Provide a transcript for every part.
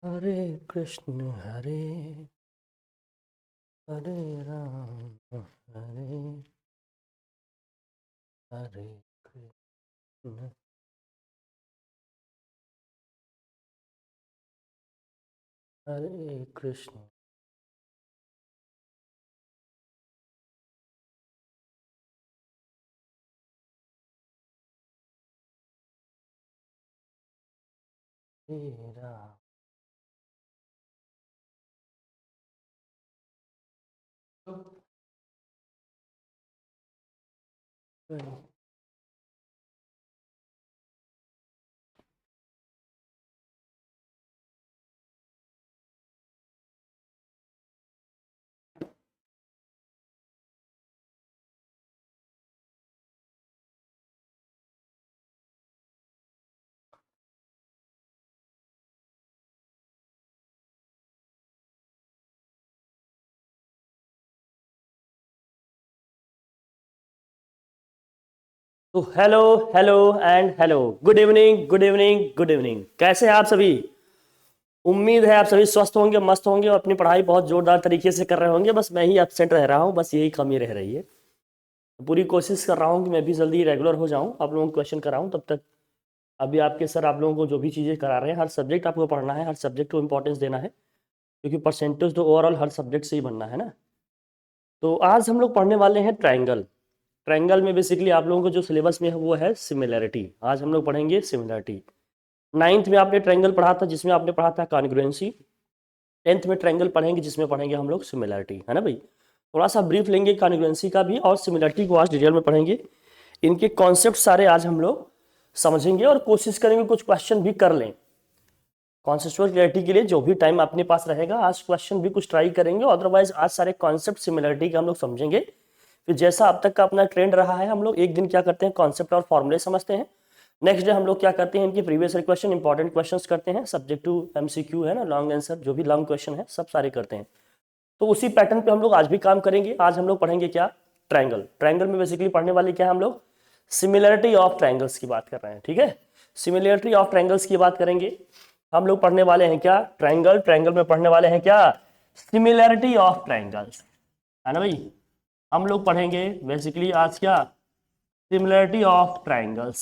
हरे कृष्ण हरे हरे राम हरे हरे कृष्ण हरे कृष्ण हरे राम। तो hello hello and hello, good evening good evening good evening. कैसे हैं आप सभी? उम्मीद है आप सभी स्वस्थ होंगे, मस्त होंगे और अपनी पढ़ाई बहुत जोरदार तरीके से कर रहे होंगे। बस मैं ही एब्सेंट रह रहा हूँ, बस यही कमी रह रही है। पूरी कोशिश कर रहा हूँ कि मैं भी जल्दी रेगुलर हो जाऊँ, आप लोगों को क्वेश्चन कराऊँ तब तक। अभी आपके सर आप लोगों को जो भी चीज़ें करा रहे हैं, हर सब्जेक्ट आपको पढ़ना है, हर सब्जेक्ट को इंपॉर्टेंस देना है, क्योंकि परसेंटेज तो ओवरऑल हर सब्जेक्ट से ही बनना है ना। तो आज हम लोग पढ़ने वाले हैं ट्रायंगल। ट्रायंगल में बेसिकली आप लोगों को जो सिलेबस में है वो है सिमिलैरिटी। आज हम लोग पढ़ेंगे सिमिलैरिटी। नाइन्थ में आपने ट्रायंगल पढ़ा था जिसमें आपने पढ़ा था कॉन्ग्रुएंसी। 10th में ट्रायंगल पढ़ेंगे जिसमें पढ़ेंगे हम लोग सिमिलैरिटी, है ना भाई। थोड़ा सा ब्रीफ लेंगे कॉन्ग्रुएंसी का भी और सिमिलैरिटी को आज डिटेल में पढ़ेंगे। इनके कॉन्सेप्ट सारे आज हम लोग समझेंगे और कोशिश करेंगे कुछ क्वेश्चन भी कर लें। कॉन्सेप्चुअल क्लैरिटी के लिए जो भी टाइम अपने पास रहेगा आज क्वेश्चन भी कुछ ट्राई करेंगे, अदरवाइज आज सारे कॉन्सेप्ट सिमिलरिटी के हम लोग समझेंगे। फिर जैसा अब तक का अपना ट्रेंड रहा है, हम लोग एक दिन क्या करते हैं कॉन्सेप्ट और फॉर्मूले समझते हैं, नेक्स्ट डे हम लोग क्या करते हैं इनके प्रीवियस क्वेश्चन इंपॉर्टेंट क्वेश्चन करते हैं, सब्जेक्ट टू एमसीक्यू है ना, लॉन्ग आंसर जो भी लॉन्ग क्वेश्चन है सब सारे करते हैं। तो उसी पैटर्न पे हम लोग आज भी काम करेंगे। आज हम लोग पढ़ेंगे क्या, ट्रायंगल। ट्रायंगल में बेसिकली पढ़ने वाले क्या हम लोग सिमिलरिटी ऑफ ट्रायंगल्स की बात कर रहे हैं, ठीक है। सिमिलरिटी ऑफ ट्रायंगल्स की बात करेंगे। हम लोग पढ़ने वाले हैं क्या, ट्रायंगल। ट्रायंगल में पढ़ने वाले हैं क्या, सिमिलरिटी ऑफ ट्रायंगल्स, है ना भाई। हम लोग पढ़ेंगे बेसिकली आज क्या, similarity of triangles.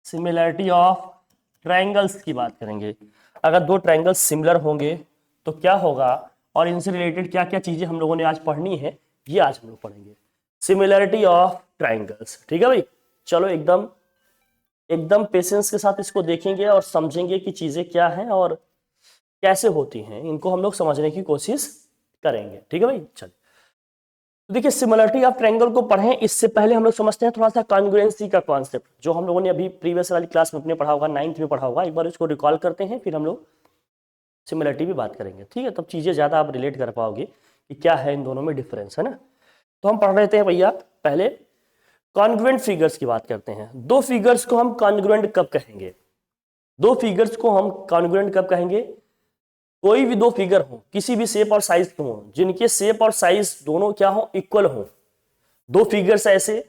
Similarity of triangles की बात करेंगे। अगर दो ट्रायंगल्स सिमिलर होंगे तो क्या होगा और इनसे रिलेटेड क्या क्या चीजें हम लोगों ने आज पढ़नी है, ये आज हम लोग पढ़ेंगे। सिमिलरिटी ऑफ ट्रायंगल्स, ठीक है भाई। चलो एकदम एकदम पेशेंस के साथ इसको देखेंगे और समझेंगे कि चीजें क्या हैं और कैसे होती हैं, इनको हम लोग समझने की कोशिश करेंगे, ठीक है भाई। चलिए तो देखिए, सिमिलरिटी ऑफ ट्रायंगल को पढ़ें इससे पहले हम लोग समझते हैं थोड़ा सा कॉन्ग्रुएंसी का कॉन्सेप्ट, जो हम लोगों ने अभी प्रीवियस वाली क्लास में अपने पढ़ा होगा, 9th में पढ़ा होगा। एक बार इसको रिकॉल करते हैं, फिर हम लोग सिमिलरिटी भी बात करेंगे, ठीक है। तब चीजें ज्यादा आप रिलेट कर पाओगे कि क्या है इन दोनों में डिफरेंस, है ना। तो हम पढ़ रहे थे भैया, पहले कॉन्ग्रुएंट फिगर्स की बात करते हैं। दो फिगर्स को हम कॉन्ग्रुएंट कब कहेंगे, दो फिगर्स को हम कॉन्ग्रुएंट कब कहेंगे, कोई भी दो फिगर हो किसी भी शेप और साइज के हो, जिनके शेप और साइज दोनों क्या हो, इक्वल हो। दो फिगर्स ऐसे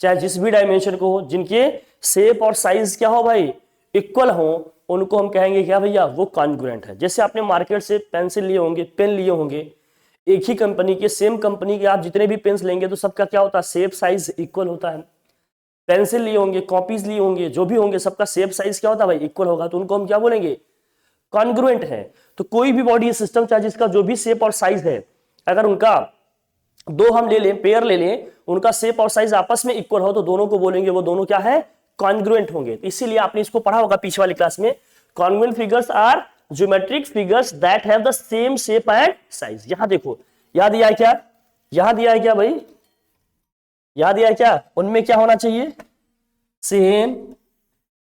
चाहे जिस भी डायमेंशन को हो, जिनके शेप और साइज क्या हो भाई, इक्वल हो, उनको हम कहेंगे क्या भैया, वो कॉन्ग्रुएंट है। जैसे आपने मार्केट से पेंसिल लिए होंगे, पेन लिए होंगे, एक ही कंपनी के, सेम कंपनी के आप जितने भी पेन्स लेंगे तो सबका क्या होता है, शेप साइज इक्वल होता है। पेंसिल लिए होंगे, कॉपीज लिए होंगे, जो भी होंगे, सबका शेप साइज क्या होता है भाई, इक्वल होगा। तो उनको हम क्या बोलेंगे, कॉन्ग्रुएंट है। तो कोई भी बॉडी सिस्टम चाहे जिसका जो भी शेप और साइज है, अगर उनका दो हम ले लें, पेयर ले लें, उनका शेप और साइज आपस में इक्वल हो तो दोनों को बोलेंगे वो दोनों क्या है, कॉन्ग्रुएंट होंगे। इसीलिए आपने इसको पढ़ा होगा पीछे वाली क्लास में, congruent figures are geometric figures that have the same shape and size. यहां देखो, याद दिया है क्या, यहां दिया है क्या भाई, याद दिया है क्या, उनमें क्या होना चाहिए, same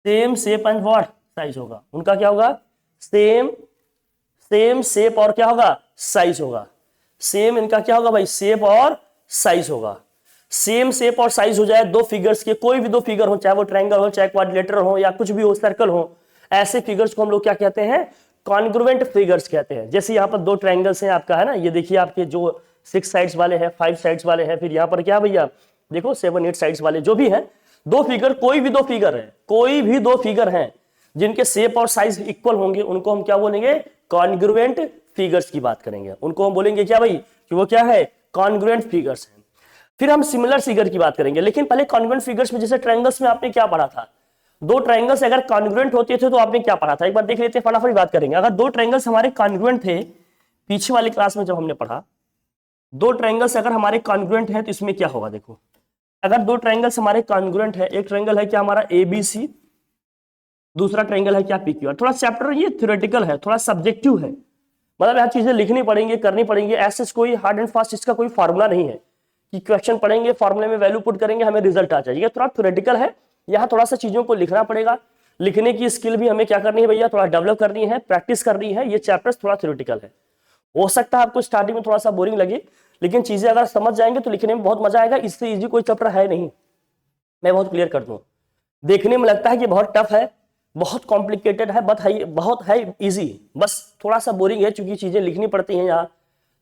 same shape and what size होगा। उनका क्या होगा, सेम सेम शेप और क्या होगा, साइज होगा। सेम इनका क्या होगा भाई, शेप और साइज होगा। सेम शेप और साइज हो जाए दो फिगर्स के, कोई भी दो फिगर हो, चाहे वो ट्रायंगल हो, चाहे क्वाड्रिलेटरल हो, या कुछ भी हो, सर्कल हो, ऐसे फिगर्स को हम लोग क्या कहते हैं, कॉन्ग्रुएंट फिगर्स कहते हैं। जैसे यहाँ पर दो ट्रायंगल्स हैं आपका, है ना, ये देखिए आपके जो 6 साइड्स वाले हैं, 5 साइड्स वाले हैं, फिर यहाँ पर क्या भैया देखो 7 8 साइड्स वाले जो भी है, दो फिगर, कोई भी दो फिगर है, कोई भी दो फिगर है, जिनके शेप और साइज इक्वल होंगे उनको हम क्या बोलेंगे, कॉन्ग्रुएंट फिगर्स की बात करेंगे। उनको हम बोलेंगे क्या भाई, कि वो क्या है, कॉन्ग्रुएंट फिगर्स हैं। फिर हम सिमिलर फिगर की बात करेंगे, लेकिन पहले कॉन्ग्रुएंट फिगर्स में जैसे ट्रायंगल्स में आपने क्या पढ़ा था, दो ट्रायंगल्स अगर कॉन्ग्रुएंट होते थे तो आपने क्या पढ़ा था, एक बार देख लेते हैं, फटाफट बात करेंगे। अगर दो ट्रायंगल्स हमारे कॉन्ग्रुएंट थे, पीछे वाली क्लास में जब हमने पढ़ा, दो ट्रायंगल्स अगर हमारे कॉन्ग्रुएंट है तो इसमें क्या होगा, देखो अगर दो ट्रायंगल्स हमारे कॉन्ग्रुएंट है, एक ट्रायंगल है क्या हमारा ABC, दूसरा ट्रायंगल है क्या PQR। थोड़ा चैप्टर ये थ्योरेटिकल है, थोड़ा सब्जेक्टिव है, मतलब यह चीजें लिखनी पड़ेंगी, करनी पड़ेंगी, ऐसे कोई हार्ड एंड फास्ट इसका कोई फार्मूला नहीं है कि क्वेश्चन पढ़ेंगे फार्मूले में वैल्यू पुट करेंगे हमें रिजल्ट आ जाएगा। थोड़ा थ्योरेटिकल है, यहाँ थोड़ा सा चीजों को लिखना पड़ेगा, लिखने की स्किल भी हमें क्या करनी है भैया, थोड़ा डेवलप करनी है, प्रैक्टिस करनी है। ये चैप्टर्स थोड़ा थ्योरेटिकल है, हो सकता है आपको स्टार्टिंग में थोड़ा सा बोरिंग लगे, लेकिन चीजें अगर समझ जाएंगे तो लिखने में बहुत मजा आएगा। इससे इजी कोई चैप्टर है नहीं, मैं बहुत क्लियर कर दूं। देखने में लगता है कि बहुत टफ है, बहुत कॉम्प्लिकेटेड है, बहुत है इजी, बस थोड़ा सा बोरिंग है क्योंकि चीजें लिखनी पड़ती हैं। यहाँ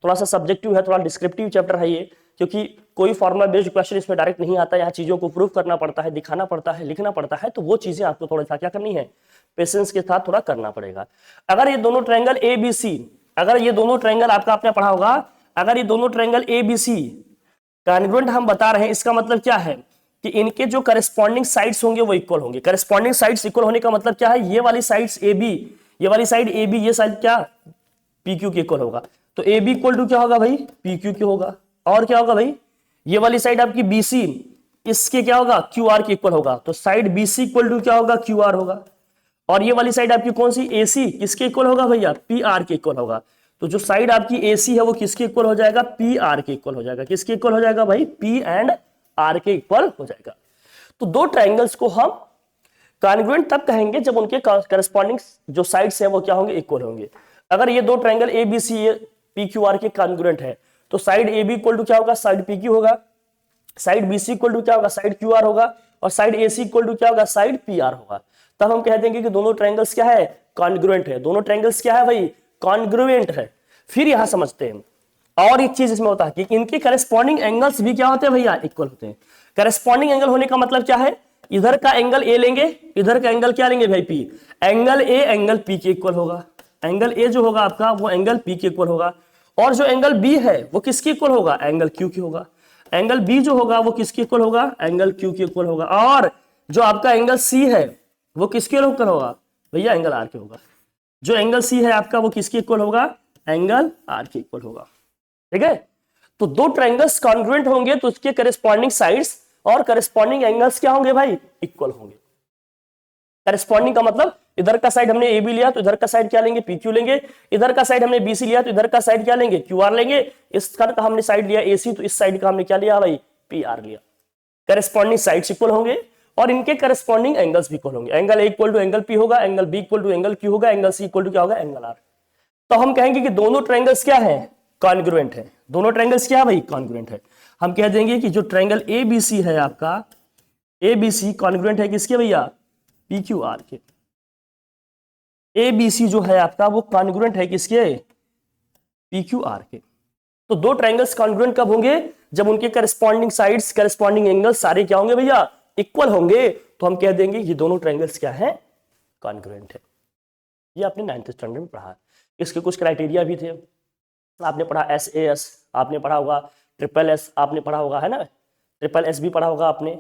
थोड़ा सा सब्जेक्टिव है, थोड़ा डिस्क्रिप्टिव चैप्टर है ये, क्योंकि कोई फॉर्मुला बेस्ड क्वेश्चन इसमें डायरेक्ट नहीं आता। यहाँ चीजों को प्रूव करना पड़ता है, दिखाना पड़ता है, लिखना पड़ता है, तो वो चीजें आपको थोड़ा सा क्या करनी है, पेशेंस के साथ थोड़ा करना पड़ेगा। अगर ये दोनों ट्रायंगल ABC, अगर ये दोनों ट्रायंगल आपका आपने पढ़ा होगा, अगर ये दोनों ट्रायंगल ABC कॉन्ग्रुएंट हम बता रहे हैं, इसका मतलब क्या है कि इनके जो करस्पॉन्डिंग साइड्स होंगे वो इक्वल होंगे। करस्पॉन्डिंग साइड्स इक्वल होने का मतलब क्या है, ये वाली साइड्स AB, ये वाली साइड AB, ये साइड क्या PQ के इक्वल होगा। तो AB इक्वल टू क्या होगा भाई, PQ के होगा। और क्या होगा भाई, ये वाली साइड आपकी BC, इसके क्या होगा, QR के इक्वल होगा। तो साइड BC इक्वल टू क्या होगा, QR होगा। और ये वाली साइड आपकी कौन सी, AC, किसके इक्वल होगा भैया, PR के इक्वल होगा। तो जो साइड आपकी AC है वो किसके इक्वल हो जाएगा, PR के इक्वल हो जाएगा। किसके इक्वल हो जाएगा भाई, P एंड R के इक्वल हो जाएगा। तो दो ट्रायंगल्स को हम कॉन्ग्रुएंट तब कहेंगे जब उनके करस्पॉन्डिंग जो साइड्स हैं वो क्या होंगे, इक्वल होंगे। अगर ये दो ट्रायंगल ABC PQR के कॉन्ग्रुएंट है तो साइड AB इक्वल टू क्या होगा, साइड PQ होगा, साइड BC इक्वल टू क्या होगा, साइड QR होगा, और साइड AC इक्वल टू क्या होगा, साइड PR होगा। तब हम कह देंगे कि दोनों ट्रायंगल्स क्या है, कॉन्ग्रुएंट है। दोनों ट्रायंगल्स क्या है भाई, कॉन्ग्रुएंट है। फिर यहां समझते हैं और एक चीज इसमें होता है कि इनके करस्पॉन्डिंग एंगल्स भी क्या होते हैं भैया, इक्वल होते हैं। करस्पॉन्डिंग एंगल होने का मतलब क्या है, इधर का एंगल A लेंगे, इधर का एंगल क्या लेंगे भाई, P। Angle A angle P के इक्वल होगा। एंगल A जो होगा आपका वो एंगल P के इक्वल होगा। और जो एंगल B है वो किसके इक्वल होगा, एंगल Q के होगा। एंगल B जो होगा वो किसके इक्वल होगा, एंगल Q के इक्वल होगा। और जो आपका एंगल C है वो किसके इक्वल होगा भैया, एंगल R के होगा। जो एंगल C है आपका वो किसके इक्वल होगा, एंगल R के इक्वल होगा। ठीक है, तो दो ट्रायंगल्स कॉन्ग्रुएंट होंगे तो उसके करस्पॉन्डिंग साइड्स और करस्पॉन्डिंग एंगल्स क्या होंगे भाई, इक्वल होंगे। करस्पॉन्डिंग का मतलब इधर का साइड हमने AB लिया तो इधर का साइड क्या लेंगे, PQ लेंगे। इधर का साइड हमने BC लिया तो इधर का साइड क्या लेंगे, QR लेंगे। इस का हमने साइड लिया AC तो इस साइड का हमने क्या लिया भाई, PR लिया। करस्पॉन्डिंग साइड्स इक्वल होंगे और इनके करस्पॉन्डिंग एंगल्स भी इक्वल होंगे। Angle A equal to angle P होगा, angle B equal to angle Q होगा, एंगल C इक्वल टू क्या होगा, एंगल R। तो हम कहेंगे कि दोनों ट्रायंगल्स क्या है, कॉन्ग्रुएंट है। दोनों ट्रायंगल्स क्या है भाई, कॉन्ग्रुएंट है। हम कह देंगे कि जो ट्रायंगल ABC है आपका, ABC कॉन्ग्रुएंट है किसके भैया, PQR के। ABC जो है आपका वो कॉन्ग्रुएंट है किसके, PQR के। तो दो ट्रायंगल्स कॉन्ग्रुएंट कब होंगे, जब उनके करस्पॉन्डिंग साइड्स, करस्पॉन्डिंग एंगल्स सारे क्या होंगे भैया, इक्वल होंगे। तो हम कह देंगे ये दोनों ट्रायंगल्स क्या है, कॉन्ग्रुएंट है। ये आपने 9th स्टैंडर्ड में पढ़ा। इसके कुछ क्राइटेरिया भी थे, आपने पढ़ा SAS, आपने पढ़ा होगा SSS, आपने पढ़ा होगा है ना, SSS भी पढ़ा होगा आपने।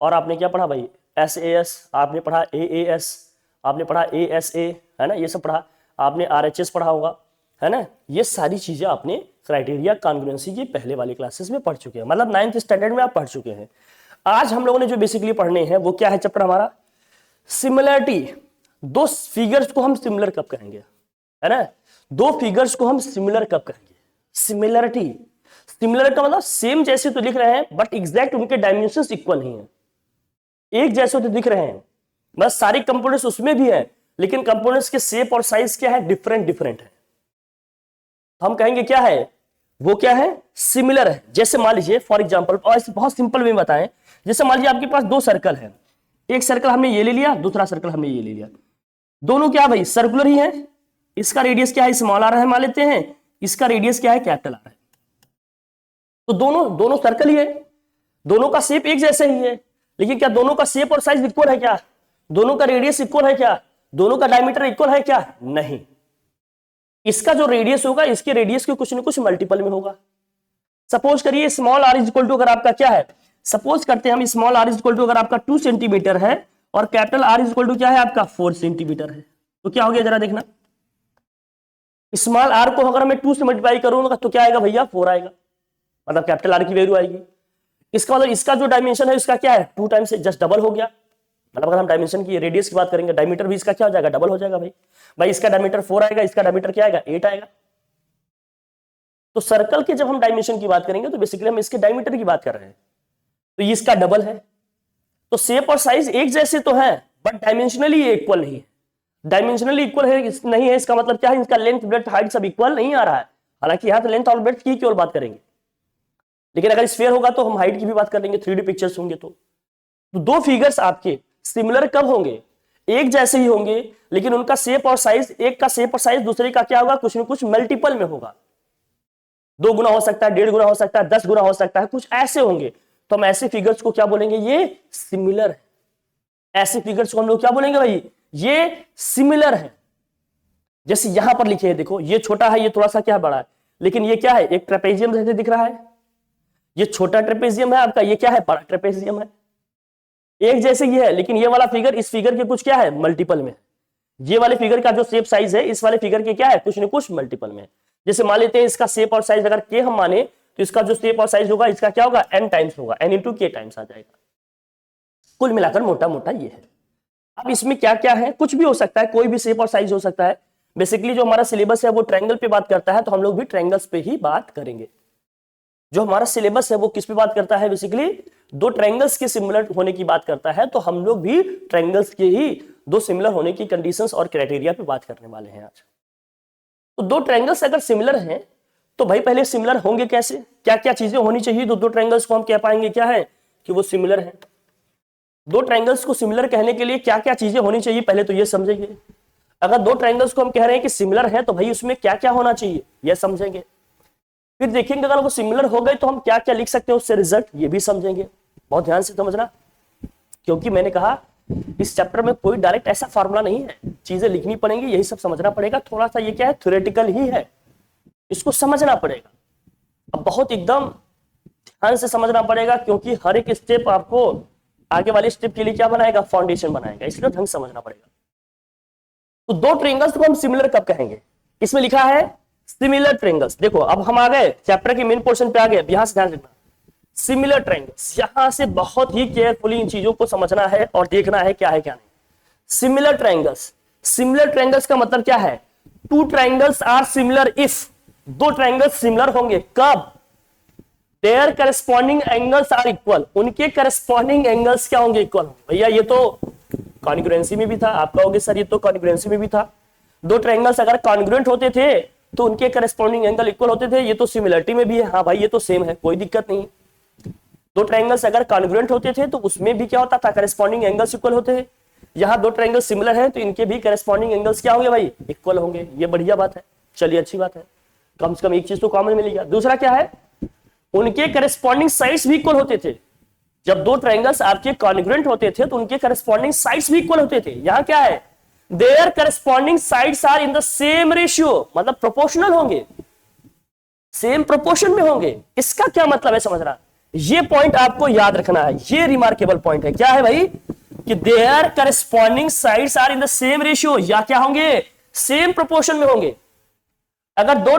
और आपने क्या पढ़ा भाई, SAS, आपने पढ़ा AAS, आपने पढ़ा ASA, है ना, ये सब पढ़ा। आपने RHS पढ़ा होगा, है ना। ये सारी चीजें आपने क्राइटेरिया कॉन्ग्रुएंसी की पहले वाली क्लासेस में पढ़ चुके हैं, मतलब 9th स्टैंडर्ड में आप पढ़ चुके हैं। आज हम लोगों ने जो बेसिकली पढ़ने हैं वो क्या है चैप्टर हमारा, सिमिलरिटी। दो फिगर्स को हम सिमिलर कब कहेंगे, है ना, दो फिगर्स को हम सिमिलर कब कहेंगे, सिमिलरिटी। सिमिलर का मतलब सेम जैसे तो लिख रहे हैं बट एग्जैक्ट उनके डायमेंशंस इक्वल नहीं है, एक जैसे तो दिख रहे हैं, बस सारी कंपोनेंट्स उसमें भी है लेकिन कंपोनेंट्स के शेप और साइज क्या है, डिफरेंट डिफरेंट है। हम कहेंगे क्या है वो, क्या है, सिमिलर है। जैसे मान लीजिए फॉर एग्जांपल, और बहुत सिंपल वे में बताएं, जैसे मान लीजिए आपके पास दो सर्कल है, एक सर्कल हमने ये ले लिया, दूसरा सर्कल हमने ये ले लिया, दोनों क्या भाई सर्कुलर ही है। इसका रेडियस क्या है, स्मॉल आर है मान लेते हैं, इसका रेडियस क्या है, कैपिटल आर है। तो दोनों सर्कल ही है, दोनों का शेप एक जैसे ही है, लेकिन क्या दोनों का शेप और साइज इक्वल है क्या, दोनों का रेडियस इक्वल है क्या? दोनों का डायमीटर इक्वल है क्या? नहीं। इसका जो रेडियस होगा इसके रेडियस के कुछ न कुछ मल्टीपल में होगा। सपोज करिए small R is equal to अगर आपका क्या है, सपोज करते हैं हम small R is equal to अगर आपका 2 सेंटीमीटर है और capital R is equal to क्या है आपका 4 सेंटीमीटर है, तो क्या हो गया जरा देखना। स्मॉल आर को अगर मैं 2 से मल्टीप्लाई करूंगा तो क्या आएगा भैया? 4 आएगा, मतलब कैपिटल आर की वैल्यू आएगी। इसका मतलब इसका जो डायमेंशन है इसका क्या है? 2 टाइम्स से जस्ट डबल हो गया। मतलब अगर हम डायमेंशन की रेडियस की बात करेंगे, डायमीटर भी इसका क्या हो जाएगा? डबल हो जाएगा भाई इसका डायमीटर 4 आएगा, इसका डायमीटर क्या आएगा? 8 आएगा। तो सर्कल के जब हम डायमेंशन की बात करेंगे तो बेसिकली हम इसके डायमीटर की बात कर रहे हैं, तो ये इसका डबल है। तो शेप और साइज एक जैसे तो है बट डायमेंशनली ये इक्वल नहीं है। डायमेंशनली इक्वल है नहीं है इसका मतलब क्या है? इसका लेंथ ब्रेड्थ हाइट सब इक्वल नहीं आ रहा है। हालांकि यहां तो लेंथ और ब्रेड्थ की केवल बात करेंगे, लेकिन अगर स्फीयर होगा तो हम हाइट की भी बात कर लेंगे, 3D पिक्चर्स होंगे तो दो फिगर्स आपके सिमिलर कब होंगे? एक जैसे ही होंगे, लेकिन उनका शेप और साइज, एक का शेप और साइज दूसरे का क्या होगा? कुछ न कुछ मल्टीपल में होगा। 2 गुना हो सकता है, 1.5 गुना हो सकता है, 10 गुना हो सकता है, कुछ ऐसे होंगे। तो हम ऐसे फिगर्स को क्या बोलेंगे? ये सिमिलर है। ऐसे फिगर्स को हम लोग क्या बोलेंगे भाई? ये सिमिलर है। जैसे यहां पर लिखे हैं, देखो ये छोटा है, ये थोड़ा सा क्या बड़ा है, लेकिन ये क्या है? एक ट्रेपेजियम जैसे दिख रहा है। ये छोटा ट्रेपेजियम है आपका, ये क्या है? बड़ा ट्रेपेजियम है। एक जैसे ये है, लेकिन ये वाला फिगर इस फिगर के कुछ क्या है? मल्टीपल में। ये वाले फिगर का जो शेप साइज है इस वाले फिगर के क्या है? कुछ न कुछ मल्टीपल में। जैसे मान लेते हैं इसका शेप और साइज अगर के हम माने तो इसका जो शेप और साइज होगा इसका क्या होगा? n टाइम्स होगा, n इंटू के टाइम्स आ जाएगा। कुल मिलाकर मोटा मोटा ये है। अब इसमें क्या क्या है? कुछ भी हो सकता है, कोई भी शेप और साइज हो सकता है। बेसिकली जो हमारा सिलेबस है वो ट्रायंगल पे बात करता है, तो हम लोग भी ट्रायंगल्स पे ही बात करेंगे। जो हमारा सिलेबस है वो किस पे बात करता है? बेसिकली 2 ट्रायंगल्स के सिमिलर होने की बात करता है, तो हम लोग भी ट्रायंगल्स के ही 2 सिमिलर होने की कंडीशंस और क्राइटेरिया पे बात करने वाले हैं आज। तो 2 ट्रायंगल्स अगर सिमिलर हैं तो भाई पहले सिमिलर होंगे कैसे? क्या क्या चीजें होनी चाहिए तो 2 ट्रायंगल्स को हम कह पाएंगे क्या है कि वो सिमिलर हैं। 2 ट्रायंगल्स को सिमिलर कहने के लिए क्या क्या चीजें होनी चाहिए पहले तो ये समझेंगे। अगर 2 ट्रायंगल्स को हम कह रहे हैं कि सिमिलर है तो भाई उसमें क्या क्या होना चाहिए ये समझेंगे। फिर देखेंगे अगर वो सिमिलर हो गए तो हम क्या क्या लिख सकते हैं उससे रिजल्ट, ये भी समझेंगे। बहुत ध्यान से समझना, क्योंकि मैंने कहा इस चैप्टर में कोई डायरेक्ट ऐसा फॉर्मूला नहीं है, चीजें लिखनी पड़ेंगी, यही सब समझना पड़ेगा। थोड़ा सा ये क्या है? थ्योरेटिकल ही है, इसको समझना पड़ेगा। अब बहुत एकदम ध्यान से समझना पड़ेगा, क्योंकि हर एक स्टेप आपको आगे वाले स्टेप के लिए क्या बनाएगा? फाउंडेशन बनाएगा, इसलिए ढंग समझना पड़ेगा। तो 2 ट्रायंगल्स को हम सिमिलर कब कहेंगे? इसमें लिखा है सिमिलर ट्रायंगल्स। देखो अब हम आ गए चैप्टर के मेन पोर्शन पे आ गए, यहां से ध्यान रखना। सिमिलर ट्रायंगल्स, यहां से बहुत ही केयरफुली इन चीजों को समझना है और देखना है क्या है क्या नहीं। सिमिलर ट्रायंगल्स, सिमिलर ट्रायंगल्स का मतलब क्या है? 2 triangles are similar if, 2 triangles similar होंगे कब? Their corresponding angles are equal, उनके करस्पॉन्डिंग एंगल्स क्या होंगे? इक्वल। भैया ये तो कॉन्ग्रुएंसी में भी था, आप कहोगे सर ये तो कॉन्ग्रुएंसी में भी था। 2 ट्रायंगल्स अगर कॉन्ग्रुएंट होते थे तो उनके करस्पॉन्डिंग एंगल इक्वल होते थे, ये तो सिमिलरिटी में भी है। हाँ भाई ये तो सेम है, कोई दिक्कत नहीं। 2 ट्रायंगल्स अगर कॉन्ग्रुएंट होते थे तो उसमें भी क्या होता था? करस्पॉन्डिंग एंगल्स इक्वल होते हैं। यहाँ 2 ट्रायंगल्स सिमिलर हैं तो इनके भी करस्पॉन्डिंग एंगल्स क्या होंगे भाई? इक्वल होंगे। ये बढ़िया बात है, चलिए अच्छी बात है, कम से कम एक चीज तो कॉमन मिल गया। दूसरा क्या है? उनके करस्पॉन्डिंग साइड्स भी इक्वल होते थे। जब 2 ट्रायंगल्स आपके कॉन्ग्रुएंट होते थे तो उनके करस्पॉन्डिंग साइड्स भी इक्वल होते थे। यहाँ क्या है? Their corresponding sides are in the same ratio, मतलब प्रोपोर्शनल होंगे, सेम प्रोपोर्शन में होंगे। इसका क्या मतलब है समझना, ये पॉइंट आपको याद रखना है, ये रिमार्केबल पॉइंट है। क्या है भाई? कि their corresponding sides are in the same ratio, या क्या होंगे? सेम प्रोपोर्शन में होंगे। अगर 2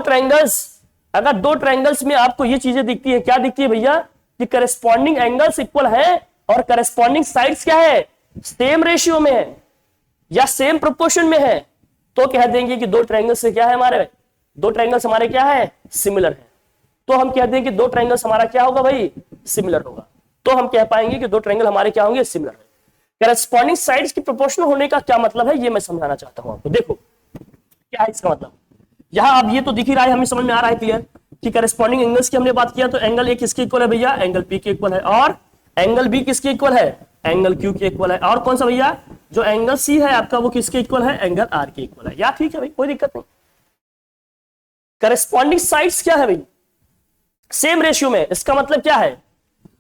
ट्रायंगल्स में आपको ये चीजें दिखती है, क्या दिखती है भैया? कि करस्पॉन्डिंग एंगल्स इक्वल है और करस्पॉन्डिंग साइड्स क्या है? सेम रेशियो में है या सेम प्रोपोर्शन में है, तो कह देंगे कि 2 ट्रायंगल्स से क्या है हमारे? 2 ट्रायंगल्स हमारे क्या है? सिमिलर है। तो हम कहते हैं कि 2 ट्रायंगल्स हमारा क्या होगा भाई? सिमिलर होगा। तो हम कह पाएंगे कि 2 ट्रायंगल हमारे क्या होंगे? सिमिलर है। करस्पॉन्डिंग साइड्स की प्रोपोर्शनल होने का क्या मतलब है ये मैं समझाना चाहता हूं आपको। देखो क्या है इसका मतलब, यहां अब ये तो दिख ही रहा है, हमें समझ में आ रहा है क्लियर कि करस्पॉन्डिंग एंगल्स की हमने बात किया तो एंगल ए किसके इक्वल है भैया? एंगल पी के इक्वल है। और एंगल बी किसके इक्वल है? एंगल क्यू के इक्वल है। और कौन सा भैया? जो एंगल सी है आपका वो किसके इक्वल है? एंगल आर के इक्वल है। या ठीक है भाई, कोई दिक्कत नहीं। करस्पॉन्डिंग साइड्स क्या है भाई? सेम रेशियो में। इसका मतलब क्या है?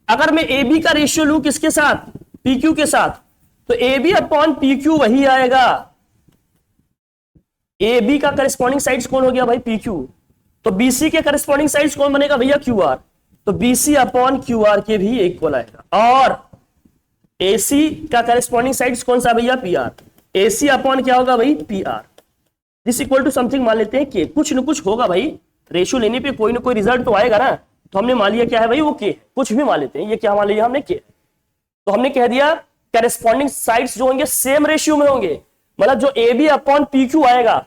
अगर मैं ए बी का रेशियो लूं किसके साथ? पी क्यू के साथ, तो A B upon P Q वही आएगा। ए बी का करस्पॉन्डिंग साइड्स कौन हो गया भाई, पी क्यू। तो बीसी के करस्पॉन्डिंग साइड्स कौन बनेगा भैया, क्यू आर। तो बीसी अपॉन क्यू आर के भी इक्वल आएगा। और एसी का करस्पॉन्डिंग साइड्स कौन सा भैया, पी आर। एसी अपॉन क्या होगा भाई, P R. This equal to something मान लेते हैं के, कुछ न कुछ होगा भाई, रेशियो लेने पे कोई ना कोई रिजल्ट तो आएगा ना। तो हमने मान लिया क्या है भाई, वो के, कुछ भी मान लेते हैं, ये क्या मान लिया हमने, के। तो हमने कह दिया करस्पॉन्डिंग साइड्स जो होंगे सेम रेशियो में होंगे, मतलब जो A B upon P Q आएगा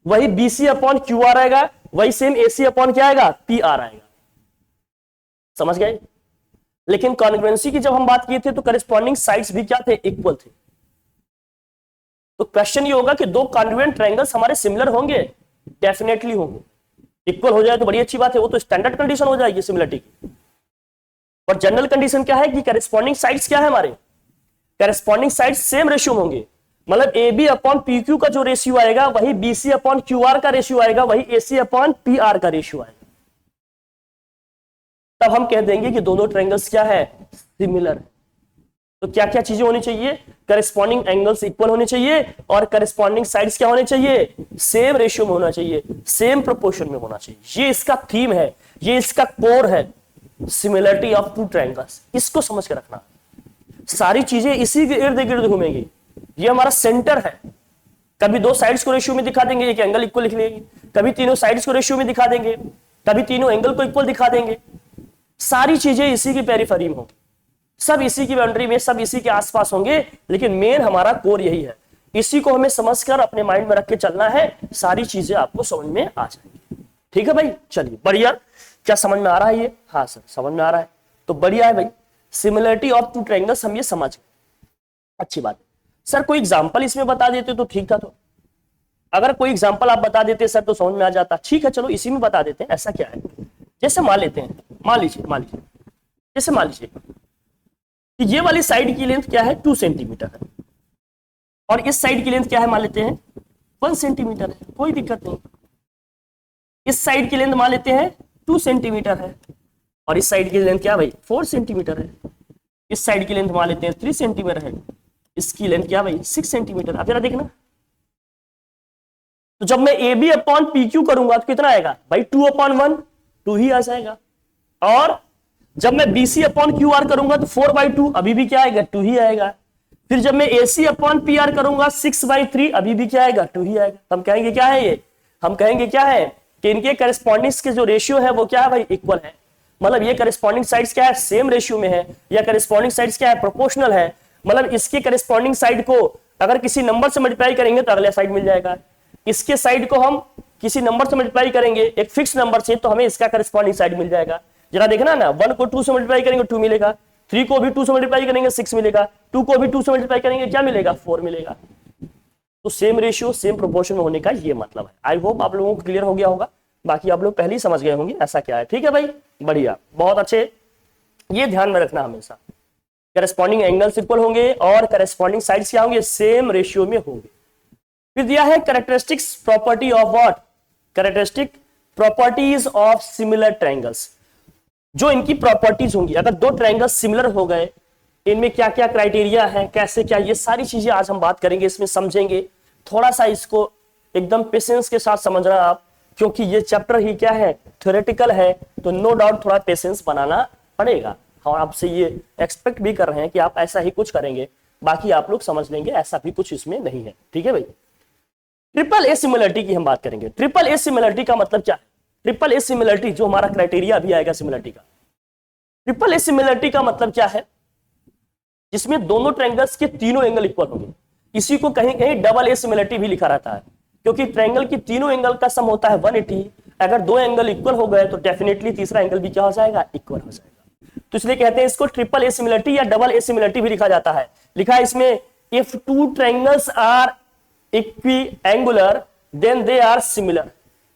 वही बीसी अपॉन क्यू आर आएगा, वही सेम एसी अपॉन क्या आएगा, पी आर आएगा। समझ गए। लेकिन कॉन्ग्रुएंसी की जब हम बात किए थे तो करस्पॉन्डिंग साइड्स भी क्या थे, इक्वल थे। तो क्वेश्चन ये होगा कि दो कॉन्ग्रुएंट ट्रायंगल्स हमारे सिमिलर होंगे, डेफिनेटली होंगे। इक्वल हो जाए तो बड़ी अच्छी बात है, वो तो स्टैंडर्ड कंडीशन हो जाएगी सिमिलरिटी की। और जनरल कंडीशन क्या है कि करस्पॉन्डिंग साइड्स क्या है हमारे, करस्पॉन्डिंग साइड्स सेम रेशियो में होंगे, मतलब A B upon P Q का जो रेशियो आएगा वही बीसी अपॉन क्यू आर का रेशियो आएगा, वही एसी अपॉन पी आर का रेशियो आएगा। तब हम कह देंगे कि दोनों ट्रायंगल्स क्या है, सिमिलर है। तो क्या क्या चीजें होनी चाहिए, करस्पॉन्डिंग एंगल्स इक्वल होने चाहिए और करस्पॉन्डिंग साइड्स क्या होने चाहिए, सेम रेशियो में होना चाहिए, सेम प्रोपोर्शन में होना चाहिए। ये इसका थीम है, ये इसका कोर है, सिमिलरिटी ऑफ टू ट्रायंगल्स। इसको समझ के रखना, सारी चीजें इसी के इर्द गिर्द घूमेंगी। ये हमारा सेंटर है। कभी दो साइड्स को रेशियो में दिखा देंगे, एक एंगल इक्वल लिख लेंगे, कभी तीनों साइड्स को रेशियो में दिखा देंगे, कभी तीनों एंगल को इक्वल दिखा देंगे। सारी चीजें इसी की पेरिफेरी में होंगी, सब इसी की बाउंड्री में, सब इसी के आसपास होंगे। लेकिन मेन हमारा कोर यही है, इसी को हमें समझकर अपने माइंड में रख के चलना है, सारी चीजें आपको समझ में आ जाएंगी। ठीक है भाई, चलिए बढ़िया। क्या समझ में आ रहा है ये, हाँ सर समझ में आ रहा है, तो बढ़िया है भाई। सिमिलरिटी ऑफ टू ट्रायंगल्स हम ये समझ गए, अच्छी बात है। सर कोई एग्जांपल इसमें बता देते तो ठीक था। तो अगर कोई एग्जांपल आप बता देते सर तो समझ में आ जाता। ठीक है चलो इसी में बता देते हैं। ऐसा क्या है, जैसे मान लेते हैं, मान लीजिए जैसे मान लीजिए कि ये वाली साइड की लेंथ क्या है, 2 सेंटीमीटर है, और इस साइड की लेंथ क्या है मान लेते हैं 1 सेंटीमीटर है, कोई दिक्कत नहीं। इस साइड की लेंथ मान लेते हैं 2 सेंटीमीटर है, और इस साइड की लेंथ क्या भाई 4 सेंटीमीटर है। इस साइड की लेंथ मान लेते हैं 3 सेंटीमीटर है, इसकी लेंथ क्या भाई 6 सेंटीमीटर। अब जरा देखना, तो जब मैं A B upon P Q करूंगा तो कितना आएगा भाई 2/1, 2 ही आ जाएगा। और जब मैं बीसी अपॉन क्यू आर करूंगा तो 4/2, अभी भी क्या आएगा 2 ही आएगा। फिर जब मैं एसी अपॉन पी आर करूंगा 6/3, अभी भी क्या आएगा 2 ही आएगा। हम कहेंगे क्या है ये, हम कहेंगे क्या है कि इनके करस्पॉन्डिंग्स के जो रेशियो है वो क्या है भाई, इक्वल है। मतलब ये करस्पॉन्डिंग साइड्स क्या है, सेम रेशियो में है, या करस्पॉन्डिंग साइड्स क्या है, प्रोपोर्शनल है। मतलब इसके करस्पॉन्डिंग साइड को अगर किसी नंबर से मल्टीप्लाई करेंगे तो अगला साइड मिल जाएगा, इसके साइड को हम किसी नंबर से मल्टीप्लाई करेंगे एक फिक्स नंबर से तो हमें इसका करस्पॉन्डिंग साइड मिल जाएगा। जरा देखना ना, 1 को 2 से मल्टीप्लाई करेंगे 2 मिलेगा, 3 को भी 2 से मल्टीप्लाई करेंगे 6 मिलेगा, 2 को भी 2 से मल्टीप्लाई करेंगे क्या मिलेगा 4 मिलेगा। तो सेम रेशियो सेम प्रोपोर्शन में होने का ये मतलब है। आई होप आप लोगों को क्लियर हो गया होगा, बाकी आप लोग पहले ही समझ गए होंगे ऐसा क्या है। ठीक है भाई, बढ़िया, बहुत अच्छे। ये ध्यान में रखना हमेशा, करस्पॉन्डिंग एंगल्स इक्वल होंगे और करस्पॉन्डिंग साइड्स क्या होंगे, सेम रेशियो में होंगे। फिर दिया है characteristics property of what, characteristic properties of similar triangles. जो इनकी प्रॉपर्टीज होंगी, अगर दो ट्रायंगल्स सिमिलर हो गए इनमें क्या क्या क्राइटेरिया है, कैसे क्या, ये सारी चीजें आज हम बात करेंगे, इसमें समझेंगे। थोड़ा सा इसको एकदम पेशेंस के साथ समझना आप, क्योंकि ये चैप्टर ही क्या है, थ्योरेटिकल है, तो नो डाउट थोड़ा पेशेंस बनाना पड़ेगा। और आपसे ये एक्सपेक्ट भी कर रहे हैं कि आप ऐसा ही कुछ करेंगे, बाकी आप लोग समझ लेंगे, ऐसा भी कुछ इसमें नहीं है। ठीक है भाई, ट्रिपल ए सिमिलरिटी की हम बात करेंगे। ट्रिपल ए सिमिलरिटी का मतलब क्या है, ट्रिपल ए सिमिलरिटी जो हमारा क्राइटेरिया भी आएगा सिमिलरिटी का, ट्रिपल ए सिमिलरिटी का मतलब क्या है, जिसमें दोनों ट्रायंगल्स के तीनों एंगल इक्वल होंगे। इसी को कहीं कहीं डबल ए सिमिलरिटी भी लिखा रहता है, क्योंकि ट्रायंगल की तीनों एंगल का सम होता है 180। अगर दो एंगल इक्वल हो गए तो डेफिनेटली तीसरा एंगल भी क्या हो जाएगा, इक्वल हो जाएगा। तो इसलिए कहते हैं इसको ट्रिपल ए सिमिलरिटी या डबल ए सिमिलरिटी भी लिखा जाता है। लिखा है इसमें, if two triangles are equiangular then they are similar.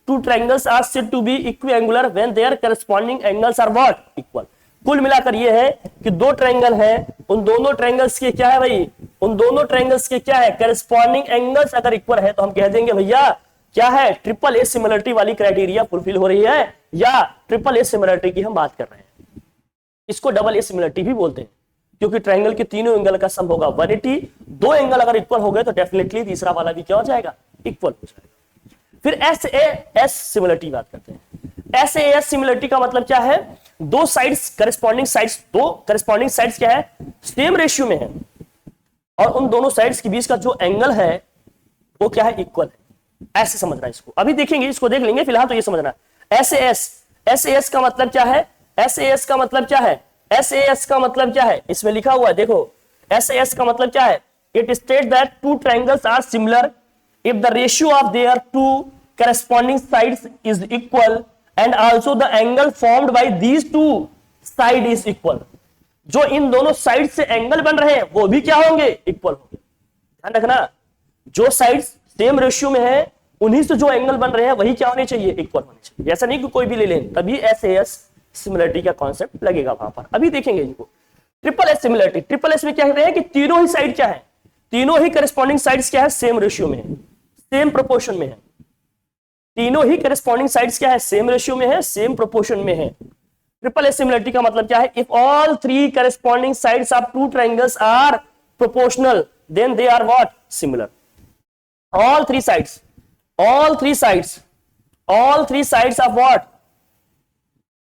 Two triangles are said to be equiangular when their corresponding angles are what, equal. कुल मिलाकर ये है कि दो ट्रायंगल हैं, उन दोनों ट्रायंगल्स के क्या है भाई, उन दोनों ट्रायंगल्स के क्या है, करस्पॉन्डिंग एंगल्स अगर इक्वल है तो हम कह देंगे भैया क्या है, ट्रिपल ए सिमिलरिटी वाली क्राइटेरिया फुलफिल हो रही है, या ट्रिपल ए सिमिलरिटी की हम बात कर रहे हैं। इसको डबल ए सिमिलरिटी भी बोलते हैं। क्योंकि ट्रायंगल के तीनों एंगल का सम होगा 180। दो एंगल अगर इक्वल हो गए तो डेफिनेटली तीसरा वाला भी क्या हो जाएगा, इक्वल हो जाएगा। फिर एस ए एस सिमिलरिटी बात करते हैं। एस ए एस सिमिलरिटी का मतलब क्या है, दो साइड्स करस्पॉन्डिंग साइड्स, दो करस्पॉन्डिंग साइड्स क्या है, सेम रेशियो में है और उन दोनों साइड्स के बीच का जो एंगल है वो क्या है, इक्वल है। ऐसे समझना है इसको, अभी देखेंगे, इसको देख लेंगे, फिलहाल तो ये समझना एस ए एस का मतलब क्या है, एस ए एस का मतलब क्या है, एस ए एस का मतलब क्या है, इसमें लिखा हुआ है देखो, एस ए एस का मतलब क्या है, it state that two triangles are similar if the ratio of their two corresponding sides is equal and also the angle formed by these two side is equal। जो इन दोनों side से angle बन रहे हैं वो भी क्या होंगे, इक्वल होंगे। ध्यान रखना, जो साइड सेम रेशियो में है उन्हीं से जो एंगल बन रहे हैं वही क्या होने चाहिए, इक्वल होने चाहिए। ऐसा नहीं कि कोई भी ले लें, तभी एस ए एस सिमिलरिटी का कॉन्सेप्ट लगेगा वहां पर। अभी देखेंगे इनको। Triple S similarity, triple S में क्या कह रहे हैं कि तीनों ही साइड क्या है, तीनों ही करस्पॉन्डिंग साइड्स क्या है, सेम रेशियो में है, सेम प्रोपोर्शन में है। तीनों ही करस्पॉन्डिंग साइड्स क्या है, सेम रेशियो में है, सेम प्रोपोर्शन में है। ट्रिपल एस सिमिलरिटी का मतलब क्या है, if all three corresponding sides of two triangles are proportional then they are what, similar. All three sides, all three sides, all three sides of what,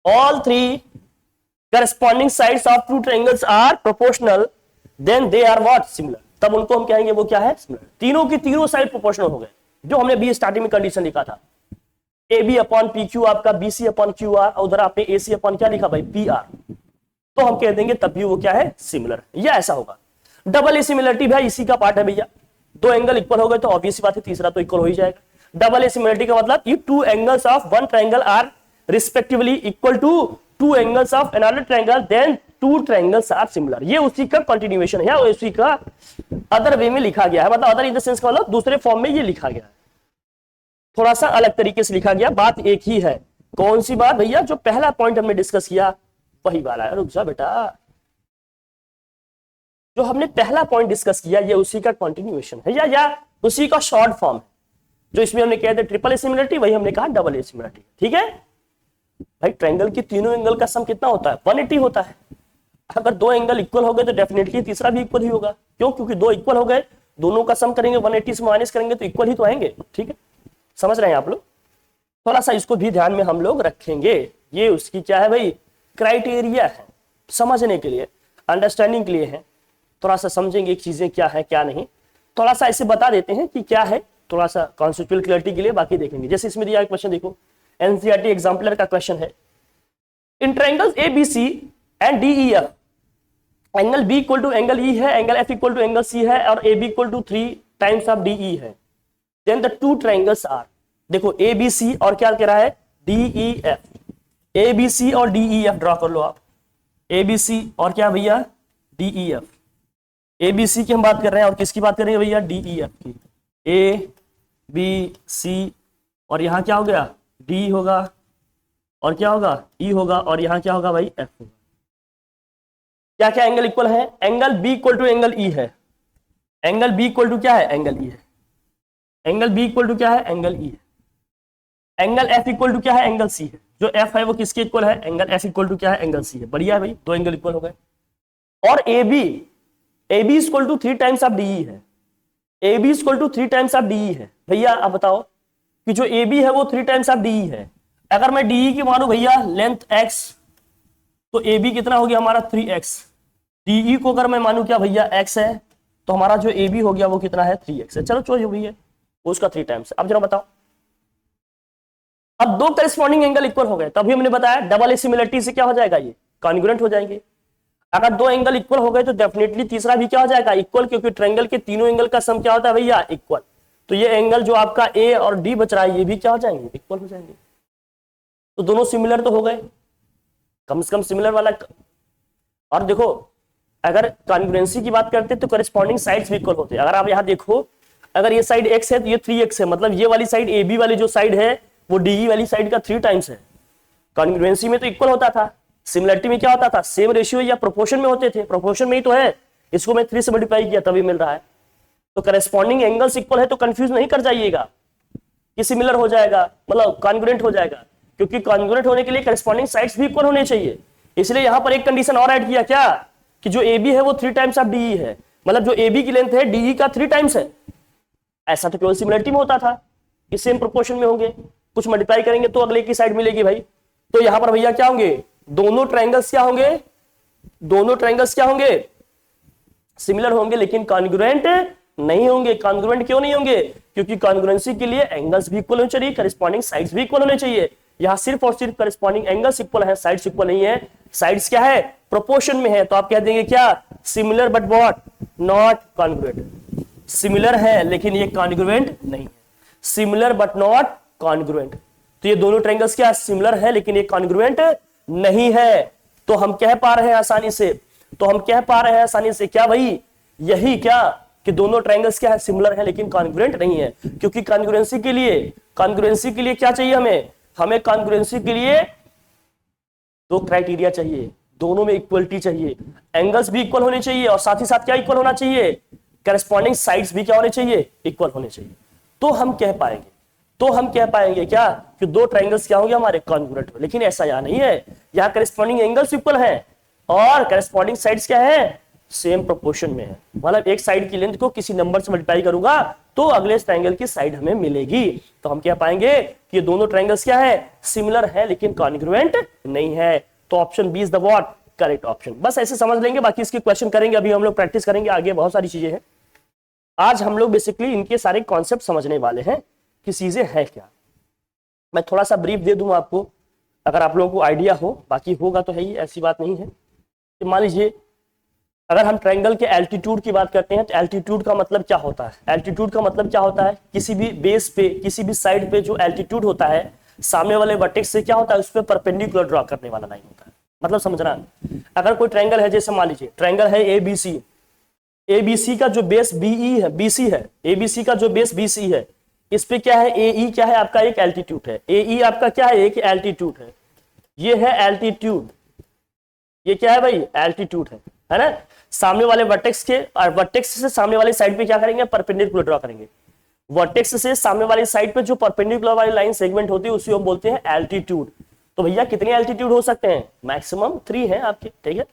all three corresponding sides of two triangles are proportional then they are what, similar. तब उनको हम कहेंगे वो क्या है, similar. तीनों की तीनों साइड प्रोपोर्शनल हो गए, जो हमने बी स्टार्टिंग में कंडीशन लिखा था, A B upon P Q आपका B C upon Q R, और उधर आपने ए सी अपॉन क्या लिखा भाई, पी आर, तो हम कह देंगे तब भी वो क्या है, सिमिलर। या ऐसा होगा। डबल ए सिमिलरिटी भाई इसी का पार्ट है भैया, दो एंगल इक्वल हो गए तो ऑब्वियस बात है तीसरा तो इक्वल हो ही जाएगा। डबल ए सिमिलरिटी का मतलब if two angles of one triangle are respectively equal to two angles of another triangle then two triangles are similar. ये उसी का कंटिन्यूएशन है, उसी का अदर वे में लिखा गया है, मतलब अदर इन द सेंस का मतलब दूसरे फॉर्म में ये लिखा गया है, थोड़ा सा अलग तरीके से लिखा गया, बात एक ही है। कौन सी बात भैया, जो पहला पॉइंट हमने डिस्कस किया वही वाला है। रुक जा बेटा, जो हमने पहला पॉइंट डिस्कस किया ये उसी का कंटिन्यूएशन है या उसी का शॉर्ट फॉर्म है। जो इसमें हमने कहा था ट्रिपल ए सिमिलरिटी, वही हमने कहा डबल ए सिमिलरिटी। ठीक है भाई, ट्रायंगल की तीनों एंगल का सम कितना होता है, 180 होता है। अगर दो एंगल इक्वल हो गए तो डेफिनेटली तीसरा भी इक्वल ही होगा। क्यों, क्योंकि दो इक्वल हो गए, दोनों का सम करेंगे 180 से माइनस करेंगे तो इक्वल ही तो आएंगे। ठीक है, समझ रहे हैं आप लोग। थोड़ा सा इसको भी ध्यान में हम लोग रखेंगे, ये उसकी क्या है भाई, क्राइटेरिया है समझने के लिए, अंडरस्टैंडिंग के लिए है। थोड़ा सा समझेंगे चीजें क्या है क्या नहीं, थोड़ा सा ऐसे बता देते हैं कि क्या है, थोड़ा सा कॉन्सेप्चुअल क्लैरिटी के लिए बाकी देखेंगे। जैसे इसमें दिया क्वेश्चन देखो, एनसीईआरटी एग्जाम्पलर का क्वेश्चन है, in triangles A B C and D E F angle B equal to angle E है, angle F equal to angle C है और A B equal to 3 times of D E है, then the two triangles are. देखो A B C और क्या कह रहा है, D E F, A B C और डी ई एफ ड्रॉ कर लो आप, ए बी सी और क्या भैया, D E F. A B C की हम बात कर रहे हैं और किसकी बात कर रहे हैं भैया, डी ई एफ की। ए बी सी और यहां क्या हो गया, डी होगा और क्या होगा, ई होगा और यहां क्या होगा भाई, एफ होगा। क्या क्या एंगल इक्वल है, angle B equal to angle E है, एंगल बी इक्वल टू क्या है, एंगल ई है, एंगल बी इक्वल टू क्या है, एंगल ई है, एंगल एफ इक्वल टू क्या है, एंगल सी है। जो एफ है वो किसके इक्वल है, एंगल एफ इक्वल टू क्या है, एंगल सी है। बढ़िया है भाई, दो एंगल इक्वल हो गए। और A B equal to 3 times of DE है, A B equal to 3 times of DE है। भैया आप बताओ कि जो ए बी है वो 3 टाइम्स ऑफ डीई है। अगर मैं डीई की मानू भैया लेंथ x, तो ए बी कितना हो गया हमारा 3x। डीई को अगर मैं मानू क्या भैया x है, तो हमारा जो ए बी हो गया वो कितना है, 3x है। चलो जो भी है उसका 3 टाइम्स। अब जरा बताओ, अब दो करस्पॉन्डिंग एंगल इक्वल हो गए, तभी हमने बताया डबल ए सिमिलरिटी से क्या हो जाएगा, ये कॉन्ग्रुएंट हो जाएंगे। अगर दो एंगल इक्वल हो गए तो डेफिनेटली तीसरा भी क्या हो जाएगा, इक्वल, क्योंकि ट्रायंगल के तीनों एंगल का सम क्या होता है भैया, इक्वल। तो ये एंगल जो आपका ए और डी बच रहा है ये भी क्या हो जाएंगे, इक्वल हो जाएंगे। तो दोनों सिमिलर तो हो गए, कम से कम सिमिलर वाला। और देखो अगर कॉन्ग्रुएंसी की बात करते तो कॉरेस्पॉन्डिंग साइड्स भी इक्वल होते हैं। अगर आप यहाँ देखो, अगर ये साइड x है तो ये 3x है, मतलब ये वाली साइड ए बी वाली जो साइड है वो डी वाली साइड का 3 टाइम्स है। कॉन्ग्रुएंसी में तो इक्वल होता था, सिमिलरिटी में क्या होता था, सेम रेशियो या प्रोपोर्शन में होते थे। प्रोपोर्शन में ही तो है, इसको मैं 3 से मल्टीप्लाई किया तभी मिल रहा है। तो करेस्पॉन्डिंग एंगल्स इक्वल है तो कंफ्यूज नहीं कर जाइएगा कि सिमिलर हो जाएगा, मतलब कॉन्ग्रुएंट हो जाएगा, क्योंकि कॉन्ग्रुएंट होने के लिए करेस्पॉन्डिंग साइड्स भी इक्वल होने चाहिए। इसलिए यहां पर एक कंडीशन और ऐड किया, क्या, कि जो AB है वो 3 टाइम्स ऑफ DE है, मतलब जो AB की लेंथ है DE का 3 टाइम्स है। ऐसा तो केवल सिमिलरिटी में होता था कि सेम प्रोपोर्शन में होंगे, कुछ मल्टीप्लाई करेंगे तो अगले की साइड मिलेगी भाई। तो यहां पर भैया क्या होंगे, दोनों ट्रायंगल्स क्या होंगे, दोनों ट्रायंगल्स क्या होंगे, सिमिलर होंगे लेकिन कॉन्ग्रुएंट नहीं होंगे। कॉन्ग्रुएंट क्यों नहीं होंगे, क्योंकि कॉन्ग्रुएंसी के लिए एंगल्स भी इक्वल होने चाहिए, करिस्पॉन्डिंग साइड्स भी इक्वल होने चाहिए। यहां सिर्फ और सिर्फ करिस्पॉन्डिंग एंगल्स इक्वल है, साइड्स इक्वल नहीं है। साइड्स क्या है, प्रोपोर्शन में है, तो आप कह देंगे क्या, similar but what, not congruent. Similar है लेकिन ये कॉन्ग्रुएंट नहीं है, सिमिलर बट नॉट कॉन्ग्रुएंट। तो ये दोनों ट्रायंगल्स क्या, सिमिलर है लेकिन ये कॉन्ग्रुएंट नहीं है। तो हम कह पा रहे हैं आसानी से, तो हम कह पा रहे हैं आसानी से क्या भाई, यही क्या, कि दोनों ट्रायंगल्स क्या है, सिमिलर है लेकिन कॉन्ग्रुएंट नहीं है। क्योंकि कॉन्ग्रुएंसी के लिए क्या चाहिए हमें कॉन्ग्रुएंसी के लिए दो क्राइटेरिया चाहिए, दोनों में इक्वलिटी चाहिए, एंगल्स भी इक्वल होने चाहिए और साथ ही साथ क्या इक्वल होना चाहिए, करस्पॉन्डिंग साइड्स भी क्या होने चाहिए, इक्वल होने चाहिए। तो हम कह पाएंगे क्या, कि दो ट्रायंगल्स क्या होंगे हमारे, कॉन्ग्रुएंट। लेकिन ऐसा यहां नहीं है, यहां करस्पॉन्डिंग एंगल्स इक्वल है और करस्पॉन्डिंग साइड्स क्या है, सेम प्रोपोर्शन में है। मतलब एक साइड की लेंथ को किसी नंबर से मल्टीप्लाई करूंगा तो अगले ट्रायंगल की साइड हमें मिलेगी। तो हम क्या पाएंगे कि ये दोनों ट्रायंगल्स क्या है, सिमिलर है लेकिन कॉन्ग्रुएंट नहीं है। तो option B is the what, correct option. बस ऐसे समझ लेंगे, बाकी इसके क्वेश्चन करेंगे, अभी हम लोग प्रैक्टिस करेंगे, आगे बहुत सारी चीजें हैं। आज हम लोग बेसिकली इनके सारे कॉन्सेप्ट समझने वाले हैं कि चीजें है क्या। मैं थोड़ा सा ब्रीफ दे दूं आपको, अगर आप लोगों को आइडिया हो, बाकी होगा तो है ही, ऐसी बात नहीं है। कि मान लीजिए अगर हम ट्रायंगल के एल्टीट्यूड की बात करते हैं तो एल्टीट्यूड का मतलब क्या होता है, एल्टीट्यूड का मतलब क्या होता है, किसी भी बेस पे, किसी भी साइड पे जो एल्टीट्यूड होता है सामने वाले वर्टेक्स से क्या होता है, उस पर परपेंडिकुलर ड्रॉ करने वाला लाइन होता है। मतलब समझना, अगर कोई ट्रायंगल है, जैसे मान लीजिए ट्रायंगल है ABC, ABC का जो बेस BE है, BC है, ABC का जो बेस BC है, इस पे क्या है, AE क्या है आपका, एक एल्टीट्यूड है। AE आपका क्या है, एक एल्टीट्यूड है। ये है एल्टीट्यूड, ये क्या है भाई, एल्टीट्यूड है ना। सामने वाले वर्टेक्स के, और वर्टेक्स से सामने वाली साइड पे क्या करेंगे, परपेंडिकुलर ड्रॉ करेंगे। वर्टेक्स से सामने वाली साइड पे जो परपेंडिकुलर वाली लाइन सेगमेंट होती है उसी को हम बोलते हैं एल्टीट्यूड। तो भैया कितने एल्टीट्यूड हो सकते हैं, मैक्सिमम 3 है आपके, ठीक है।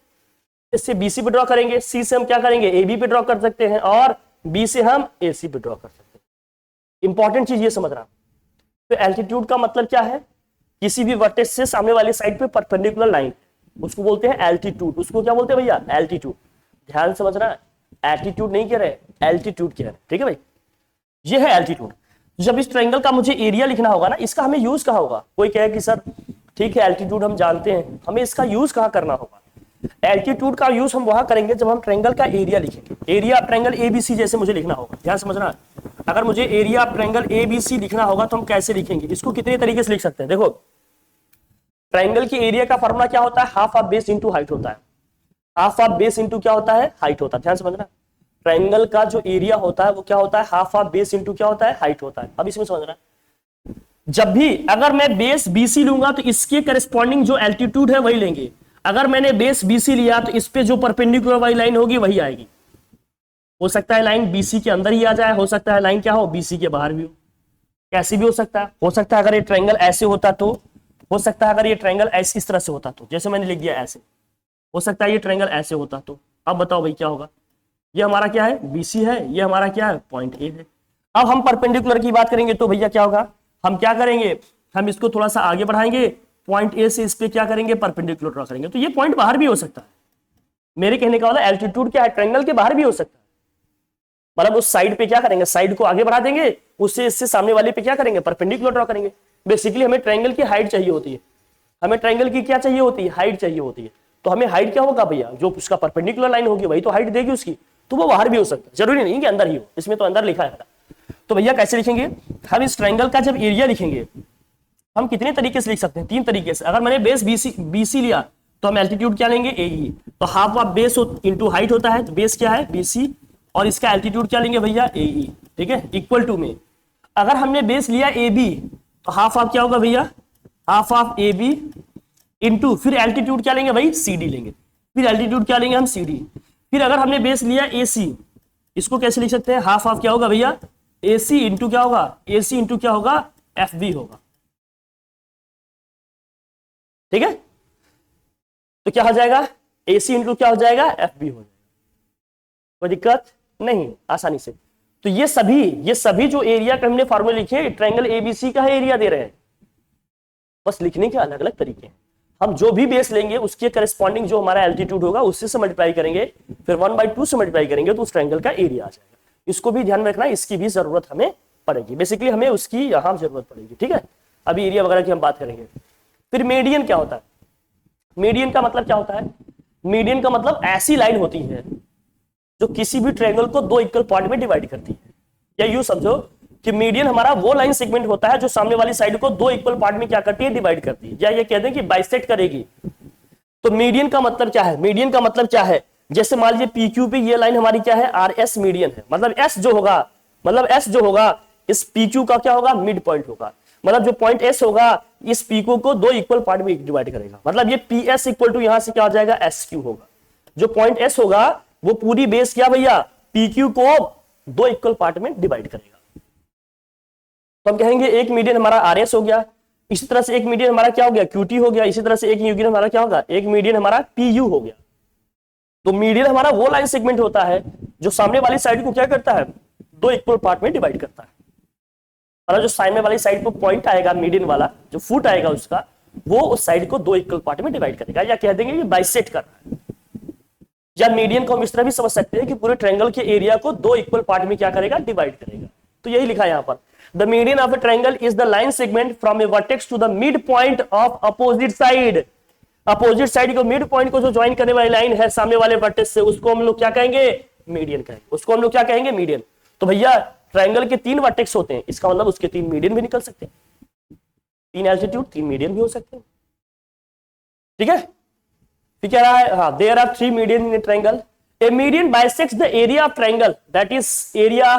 इससे BC पे ड्रॉ करेंगे, C से हम क्या करेंगे, AB पे ड्रॉ कर सकते हैं, और B से हम AC पे ड्रॉ कर सकते हैं। इंपॉर्टेंट चीज ये समझना। तो एल्टीट्यूड का मतलब क्या है, किसी भी वर्टेक्स से सामने वाली साइड पे परपेंडिकुलर लाइन, उसको बोलते हैं एल्टीट्यूड। उसको क्या बोलते हैं भैया, एल्टीट्यूड। ध्यान समझना, एल्टीट्यूड नहीं कह रहे, एल्टीट्यूड कह रहे, ठीक है भाई। ये है एल्टीट्यूड। जब इस ट्रायंगल का मुझे एरिया लिखना होगा ना, इसका हमें यूज कहाँ होगा, कोई कहे कि सर ठीक है एल्टीट्यूड हम जानते हैं, हमें इसका यूज कहाँ करना होगा। एल्टीट्यूड का यूज हम वहां करेंगे जब हम ट्रायंगल का एरिया लिखेंगे। एरिया ऑफ ट्रायंगल ABC जैसे मुझे लिखना होगा, ध्यान समझना। अगर मुझे एरिया ऑफ ट्रायंगल ABC लिखना होगा तो हम कैसे लिखेंगे, इसको कितने तरीके से लिख सकते हैं। देखो, ट्रायंगल के एरिया का फॉर्मूला क्या होता है, half of base into height होता है। हाफ ऑफ बेस इंटू क्या होता है, हाइट होता है। ध्यान समझना, ट्रायंगल का जो एरिया होता है वो क्या होता है, हाफ ऑफ बेस इंटू क्या होता है, हाइट होता है। अब इसमें समझना, जब भी अगर मैं बेस BC लूंगा तो इसके करस्पॉन्डिंग जो एल्टीट्यूड है वही लेंगे। अगर मैंने बेस BC लिया तो इस पे जो परपेंडिकुलर वाली लाइन होगी वही आएगी। हो सकता है लाइन BC के अंदर ही आ जाए, हो सकता है लाइन क्या हो, BC के बाहर भी हो, कैसे भी हो सकता है। हो सकता है अगर ये ट्रायंगल ऐसे होता तो, हो सकता है अगर ये ट्रायंगल ऐसे इस तरह से होता तो, जैसे मैंने लिख दिया ऐसे, हो सकता है ये ट्रायंगल ऐसे होता तो। अब बताओ भाई क्या होगा, ये हमारा क्या है, BC है, ये हमारा क्या है, पॉइंट A है। अब हम परपेंडिकुलर की बात करेंगे तो भैया क्या होगा, हम क्या करेंगे, हम इसको थोड़ा सा आगे बढ़ाएंगे, पॉइंट A से इस पे क्या करेंगे, परपेंडिकुलर ड्रॉ करेंगे। तो ये पॉइंट बाहर भी हो सकता है। मेरे कहने का मतलब एल्टीट्यूड क्या है, ट्रायंगल के बाहर भी हो सकता है। मतलब उस साइड पे क्या करेंगे, साइड को आगे बढ़ा देंगे, उससे इससे सामने वाले पे क्या करेंगे, परपेंडिकुलर ड्रॉ करेंगे। बेसिकली हमें ट्रायंगल की हाइट चाहिए होती है, हमें ट्रायंगल की क्या चाहिए होती है, हाइट चाहिए होती है। तो हमें हाइट क्या होगा भैया, जो उसका परपेंडिकुलर लाइन होगी वही तो हाइट देगी उसकी। तो वो बाहर भी हो सकता है, जरूरी नहीं कि अंदर ही हो, इसमें तो अंदर लिखा है। तो भैया कैसे लिखेंगे, हम इस ट्रायंगल का जब एरिया लिखेंगे हम कितने तरीके से लिख सकते हैं, 3 तरीके से। अगर मैंने बेस BC लिया तो हम एल्टीट्यूड क्या लेंगे, AE। तो half of base into height होता है, तो बेस क्या है BC, और इसका एल्टीट्यूड क्या लेंगे भैया, AE, ठीक है, इक्वल टू में। अगर हमने बेस लिया AB तो हाफ ऑफ क्या होगा भैया, हाफ ऑफ AB इंटू फिर एल्टीट्यूड क्या लेंगे भाई, CD लेंगे, फिर एल्टीट्यूड क्या लेंगे हम, CD। फिर अगर हमने बेस लिया AC, इसको कैसे लिख सकते हैं, हाफ ऑफ क्या होगा भैया, AC इंटू क्या होगा, AC इंटू क्या होगा, FB होगा, ठीक है। तो क्या हो जाएगा, AC इंटू क्या हो जाएगा, FB हो जाएगा। कोई दिक्कत नहीं, आसानी से। तो ये सभी जो एरिया का हमने फॉर्मूला लिखे, ट्रायंगल ABC का है एरिया दे रहे हैं, बस लिखने के अलग अलग तरीके हैं। हम जो भी बेस लेंगे उसके करस्पॉन्डिंग जो हमारा एल्टीट्यूड होगा उससे से मल्टीप्लाई करेंगे, फिर 1/2 से मल्टीप्लाई करेंगे तो उस ट्रायंगल का एरिया आ जाएगा। इसको भी ध्यान में रखना, इसकी भी जरूरत हमें पड़ेगी, बेसिकली हमें उसकी यहां जरूरत पड़ेगी, ठीक है। अभी एरिया वगैरह की हम बात करेंगे। फिर मीडियन क्या होता है, मीडियन का मतलब क्या होता है, मीडियन का मतलब ऐसी लाइन होती है जो किसी भी ट्रायंगल को दो इक्वल पार्ट में डिवाइड करती है। या यूं समझो कि मीडियन हमारा वो लाइन सेगमेंट होता है जो सामने वाली साइड को दो इक्वल पार्ट में क्या करती है, डिवाइड करती है, या ये कहते हैं कि बाइसेक्ट करेगी। तो मीडियन का मतलब क्या है, मीडियन का मतलब क्या है, जैसे मान लीजिए PQ पे ये लाइन हमारी क्या है, RS मीडियन है, मतलब S जो होगा इस PQ का क्या होगा, मिड पॉइंट होगा। मतलब जो पॉइंट S होगा इस PQ को दो इक्वल पार्ट में डिवाइड करेगा, मतलब ये PS इक्वल टू यहां से क्या हो जाएगा, SQ होगा। जो पॉइंट S होगा वो पूरी बेस क्या भैया, PQ को दो इक्वल पार्ट में डिवाइड करेगा। तो हम कहेंगे एक मीडियन हमारा RS हो गया, इसी तरह से एक मीडियन हमारा क्या हो गया, QT हो गया, इसी तरह से एक मीडियन हमारा क्या होगा, एक मीडियन हमारा PU हो गया। तो मीडियन हमारा वो लाइन सेगमेंट होता है जो सामने वाली साइड को क्या करता है, दो इक्वल पार्ट में डिवाइड करता है। और जो सामने वाली साइड पर पॉइंट आएगा मीडियन वाला, जो फुट आएगा उसका, वो उस साइड को दो इक्वल पार्ट में डिवाइड करेगा, या कह देंगे कि बाइसेक्ट कर रहा है। या मीडियन को हम इस तरह भी समझ सकते हैं कि पूरे ट्रायंगल के एरिया को दो इक्वल पार्ट में क्या करेगा, डिवाइड करेगा। तो यही लिखा है यहां पर, the median of a triangle is the line segment from a vertex to the mid point of opposite side. Opposite side को मिड पॉइंट को जो ज्वाइन करने वाली लाइन है सामने वाले वर्टेक्स से, उसको हम लोग क्या कहेंगे, मीडियन कहेंगे, उसको हम लोग क्या कहेंगे, मीडियन। तो भैया ट्रायंगल के 3 वर्टेक्स होते हैं, इसका मतलब उसके 3 मीडियन भी निकल सकते हैं, 3 एल्टीट्यूड 3 मीडियन भी हो सकते हैं, ठीक है। फिर क्या रहा है, हाँ, there are 3 median in a triangle. A median bisects the area of triangle, that is area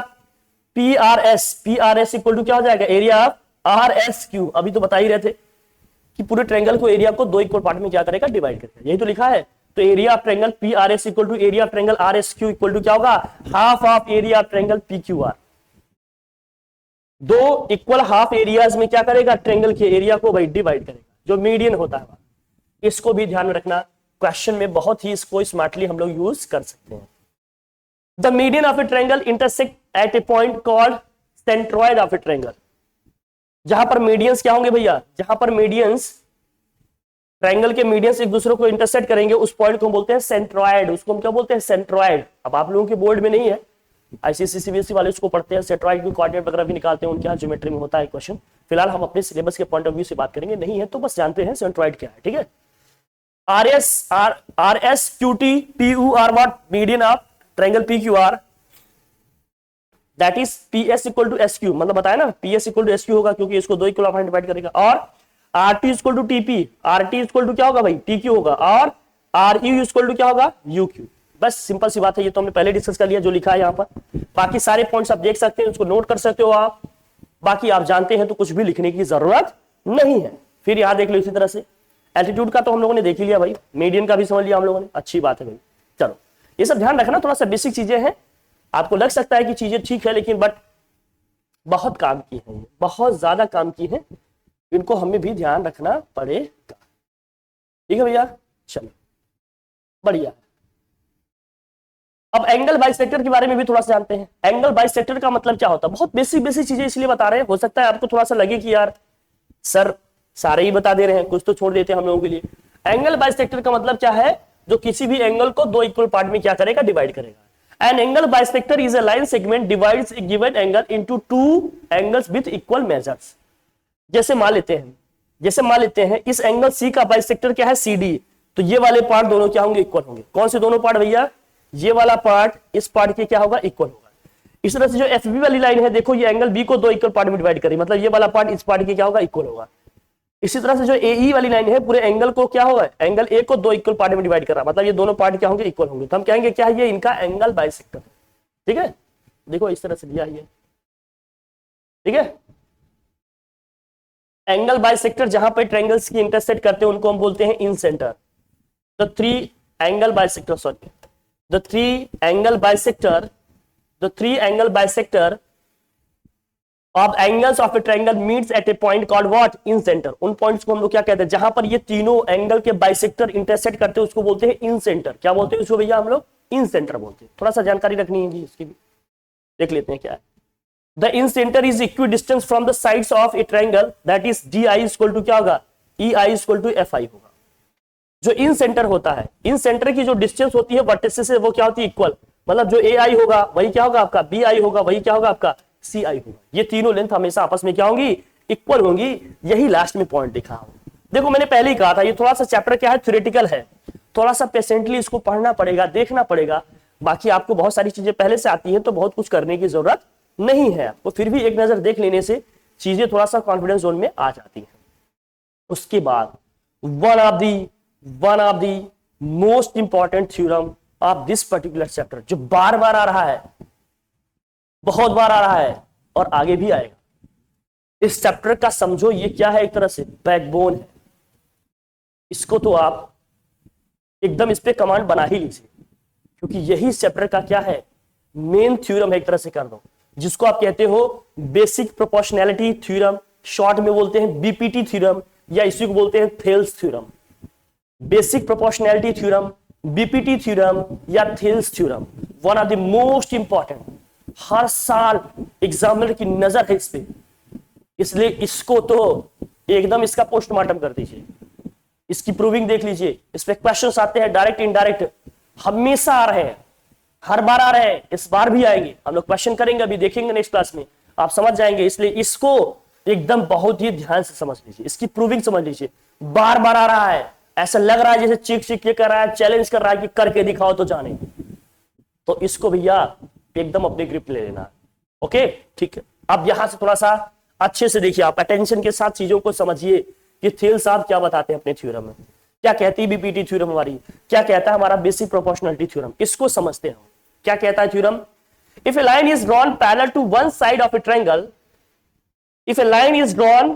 PRS। PRS equal to क्या हो जाएगा, एरिया ऑफ RSQ। अभी तो बता ही रहे थे कि पूरे ट्रायंगल को एरिया को दो इक्वल पार्ट में क्या करेगा, डिवाइड करेगा, यही तो लिखा है। तो area of triangle PRS equal to area of triangle RSQ equal to क्या होगा, half of area of triangle PQR। दो इक्वल हाफ एरियाज में क्या करेगा, ट्रायंगल के एरिया को भाई डिवाइड करेगा, जो मीडियन होता है। इसको भी ध्यान में रखना, क्वेश्चन में बहुत ही इसको स्मार्टली हम लोग यूज कर सकते हैं। The median of a triangle intersect at a point called centroid of a triangle. जहां पर मीडियंस क्या होंगे भैया, जहां पर मीडियंस ट्रायंगल के मीडियंस एक दूसरे को इंटरसेक्ट करेंगे उस पॉइंट को हम बोलते हैं सेंट्रॉइड। उसको हम क्या बोलते हैं, सेंट्रॉइड। अब आप लोगों के बोर्ड में नहीं है, ICSE CBSE वाले उसको पढ़ते हैं, सेंट्रॉइड की कोऑर्डिनेट वगैरह भी निकालते हैं, उनके यहाँ ज्योमेट्री में होता है क्वेश्चन। फिलहाल हम अपने सिलेबस के पॉइंट ऑफ व्यू से बात करेंगे, नहीं है तो बस जानते हैं सेंट्रॉइड क्या है, ठीक है। RS QT PU are what, median of triangle PQR, that is PS equal to SQ। मतलब बताया ना, PS equal to SQ होगा क्योंकि इसको दो इक्वल पार्ट में डिवाइड करेगा। और RT equal to TP, RT equal to क्या होगा भाई, TQ होगा। और RU equal to क्या होगा, UQ। बस सिंपल सी बात है, ये तो हमने पहले डिस्कस कर लिया जो लिखा है यहाँ पर। बाकी सारे पॉइंट्स आप देख सकते हैं, उसको नोट कर सकते हो आप। बाकी आप जानते हैं तो कुछ भी लिखने की जरूरत नहीं है। फिर यहाँ देख लो इसी तरह से, एल्टीट्यूड का तो हम लोगों ने देख ही लिया भाई, मीडियन का भी समझ लिया हम लोगों ने, अच्छी बात है भाई। चलो ये सब ध्यान रखना, थोड़ा सा बेसिक चीजें हैं, आपको लग सकता है कि चीजें ठीक है, लेकिन बट बहुत काम की है, बहुत ज्यादा काम की है, इनको हमें भी ध्यान रखना पड़ेगा, ठीक है भैया। चलो बढ़िया। अब एंगल बाइसेक्टर के बारे में भी थोड़ा सा जानते हैं। एंगल बाइसेक्टर का मतलब क्या होता है, बहुत बेसिक बेसिक चीजें इसलिए बता रहे हैं, हो सकता है आपको थोड़ा सा लगे कि यार सर सारे ही बता दे रहे हैं, कुछ तो छोड़ देते हैं हम लोगों के लिए। एंगल बाइसेक्टर का मतलब क्या है, जो किसी भी एंगल को दो इक्वल पार्ट में क्या करेगा, डिवाइड करेगा। An angle bisector is a line segment divides A given angle into two angles with equal measures. जैसे मान लेते हैं इस एंगल सी का बाइसेक्टर क्या है, CD, तो ये वाले पार्ट दोनों क्या होंगे, इक्वल होंगे। कौन से दोनों पार्ट भैया, ये वाला पार्ट इस पार्ट के क्या होगा, इक्वल होगा। इस तरह से जो FB वाली लाइन है, देखो ये एंगल B को दो इक्वल पार्ट में डिवाइड करेगी, मतलब ये वाला पार्ट इस पार्ट के क्या होगा, इक्वल होगा। इसी तरह से जो AE वाली लाइन है, पूरे एंगल को क्या होगा, एंगल A को दो इक्वल पार्ट में डिवाइड कर रहा है, मतलब ये दोनों पार्ट क्या होंगे, इक्वल होंगे। तो हम कहेंगे क्या है, ये इनका एंगल बाइसेक्टर है, ठीक है। देखो इस तरह से दिया है, ठीक है। एंगल बाइसेक्टर जहां पर ट्रायंगल्स की इंटरसेक्ट करते हैं उनको हम बोलते हैं incentre. The three angle bisector of angles of a triangle meets at a point called what, incentre. उन पॉइंट्स को हम लोग क्या कहते हैं, जहां पर ये तीनों एंगल के बाइसेक्टर इंटरसेक्ट करते हैं उसको बोलते हैं इन सेंटर। क्या बोलते हैं उसको भैया हम लोग, इन सेंटर बोलते हैं। थोड़ा सा जानकारी रखनी है जी इसकी भी, देख लेते हैं क्या है। The incentre is equidistance from the sides of a triangle, that is D I equal to क्या होगा, E I equal to F I होगा। जो इन सेंटर होता है, इन सेंटर की जो डिस्टेंस होती है वर्टिसेस से, वो क्या होती है, इक्वल। मतलब जो ए आई होगा वही क्या होगा आपका, बी आई होगा वही क्या होगा आपका, सी आई होगा। ये तीनों लेंथ हमेशा आपस में क्या होंगी, इक्वल होंगी। यही लास्ट में पॉइंट लिखा हूं। देखो मैंने पहले ही कहा था, ये थोड़ा सा चैप्टर क्या है, थ्योरेटिकल है, थोड़ा सा पेशेंटली इसको पढ़ना पड़ेगा, देखना पड़ेगा। बाकी आपको बहुत सारी चीजें पहले से आती हैं तो बहुत कुछ करने की जरूरत नहीं है आपको, फिर भी एक नजर देख लेने से चीजें थोड़ा सा कॉन्फिडेंस जोन में आ जाती हैं। उसके बाद one of the most important theorem of this particular chapter, जो बार बार आ रहा है, बहुत बार आ रहा है और आगे भी आएगा। इस चैप्टर का समझो ये क्या है, एक तरह से बैकबोन है। इसको तो आप एकदम इस पे कमांड बना ही लीजिए, क्योंकि यही चैप्टर का क्या है, मेन थ्योरम है एक तरह से कर दो, जिसको आप कहते हो बेसिक प्रोपोर्शनैलिटी थ्योरम, शॉर्ट में बोलते हैं बीपीटी थ्योरम, या इसी को बोलते हैं Thales theorem. Basic proportionality theorem, BPT theorem या Thales theorem, one of the most important. हर साल एग्जामिनर की नजर है इस पे, इसलिए इसको तो एकदम इसका पोस्टमार्टम कर दीजिए। इसकी प्रूविंग देख लीजिए, इस पे क्वेश्चंस आते हैं डायरेक्ट इनडायरेक्ट, हमेशा आ रहे हैं, हर बार आ रहे हैं, इस बार भी आएंगे। हम लोग क्वेश्चन करेंगे, अभी देखेंगे नेक्स्ट क्लास में, आप समझ जाएंगे। इसलिए इसको एकदम बहुत ही ध्यान से समझ लीजिए, इसकी प्रूविंग समझ लीजिए। बार बार आ रहा है, ऐसा लग रहा है जैसे चीख चीख के कर रहा है, चैलेंज कर रहा है कि करके दिखाओ तो जाने। तो इसको भैया एकदम अपने ग्रिप ले लेना। ओके ठीक है, अब यहां से थोड़ा सा अच्छे से देखिए, आप अटेंशन के साथ चीजों को समझिए कि थेल साहब क्या बताते हैं अपने थ्योरम में, क्या कहती है बीपीटी थ्योरम हमारी, क्या कहता है हमारा बेसिक प्रोपोर्शनैलिटी थ्योरम। इसको समझते हैं। क्या कहता है theorem, if a line is drawn parallel to one side of a triangle, if a line is drawn